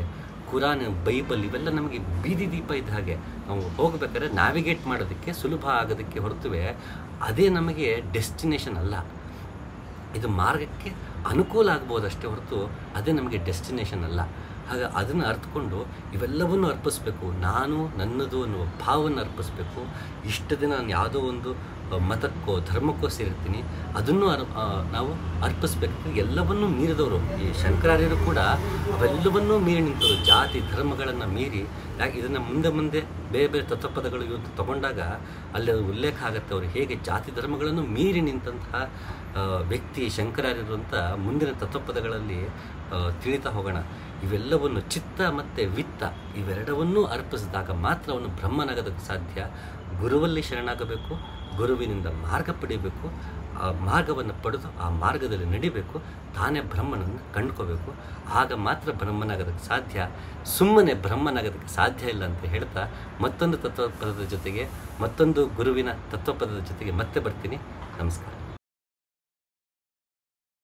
S1: ಕುರಾನ್, ಬೈಬಲ್, ಇವೆಲ್ಲ ನಮಗೆ ಬೀದಿ ದೀಪ ಇದ್ದ ಹಾಗೆ. ನಾವು ಹೋಗಬೇಕಾದ್ರೆ ನ್ಯಾವಿಗೇಟ್ ಮಾಡೋದಕ್ಕೆ ಸುಲಭ ಆಗೋದಕ್ಕೆ ಹೊರತುವೆ ಅದೇ ನಮಗೆ ಡೆಸ್ಟಿನೇಷನ್ ಅಲ್ಲ. ಇದು ಮಾರ್ಗಕ್ಕೆ ಅನುಕೂಲ ಆಗ್ಬೋದಷ್ಟೇ ಹೊರತು ಅದೇ ನಮಗೆ ಡೆಸ್ಟಿನೇಷನ್ ಅಲ್ಲ. ಹಾಗೆ ಅದನ್ನು ಅರ್ಥಕೊಂಡು ಇವೆಲ್ಲವನ್ನೂ ಅರ್ಪಿಸ್ಬೇಕು. ನಾನು ನನ್ನದು ಅನ್ನುವ ಭಾವವನ್ನು ಅರ್ಪಿಸ್ಬೇಕು. ಇಷ್ಟು ದಿನ ನಾನು ಯಾವುದೋ ಒಂದು ಮತಕ್ಕೋ ಧರ್ಮಕ್ಕೋ ಸೇರಿರ್ತೀನಿ, ಅದನ್ನು ನಾವು ಅರ್ಪಿಸ್ಬೇಕು. ಎಲ್ಲವನ್ನೂ ಮೀರಿದವರು ಈ ಶಂಕರಾರ್ಯರು ಕೂಡ ಅವೆಲ್ಲವನ್ನೂ ಮೀರಿ ನಿಂತವರು, ಜಾತಿ ಧರ್ಮಗಳನ್ನು ಮೀರಿ. ಯಾಕೆ ಇದನ್ನು ಮುಂದೆ ಬೇರೆ ಬೇರೆ ತತ್ವಪದಗಳು ಇವತ್ತು ತಗೊಂಡಾಗ ಅಲ್ಲಿ ಅದು ಉಲ್ಲೇಖ ಆಗುತ್ತೆ, ಅವರು ಹೇಗೆ ಜಾತಿ ಧರ್ಮಗಳನ್ನು ಮೀರಿ ನಿಂತಹ ವ್ಯಕ್ತಿ ಶಂಕರಾರ್ಯರು ಅಂತ ಮುಂದಿನ ತತ್ವಪದಗಳಲ್ಲಿ ತಿಳಿತಾ ಹೋಗೋಣ. ಇವೆಲ್ಲವನ್ನು ಚಿತ್ತ ಮತ್ತು ವಿತ್ತ ಇವೆರಡವನ್ನೂ ಅರ್ಪಿಸಿದಾಗ ಮಾತ್ರ ಅವನು ಬ್ರಹ್ಮನಾಗೋದಕ್ಕೆ ಸಾಧ್ಯ. ಗುರುವಲ್ಲಿ ಶರಣಾಗಬೇಕು, ಗುರುವಿನಿಂದ ಮಾರ್ಗ ಪಡಿಬೇಕು, ಆ ಮಾರ್ಗವನ್ನು ಪಡೆದು ಆ ಮಾರ್ಗದಲ್ಲಿ ನಡಿಬೇಕು, ತಾನೇ ಬ್ರಹ್ಮನನ್ನು ಕಂಡ್ಕೋಬೇಕು. ಆಗ ಮಾತ್ರ ಬ್ರಹ್ಮನಾಗೋದಕ್ಕೆ ಸಾಧ್ಯ. ಸುಮ್ಮನೆ ಬ್ರಹ್ಮನಾಗೋದಕ್ಕೆ ಸಾಧ್ಯ ಇಲ್ಲ ಅಂತ ಹೇಳ್ತಾ ಮತ್ತೊಂದು ತತ್ವಪದದ ಜೊತೆಗೆ, ಮತ್ತೊಂದು ಗುರುವಿನ ತತ್ವಪದದ ಜೊತೆಗೆ ಮತ್ತೆ ಬರ್ತೀನಿ. ನಮಸ್ಕಾರ.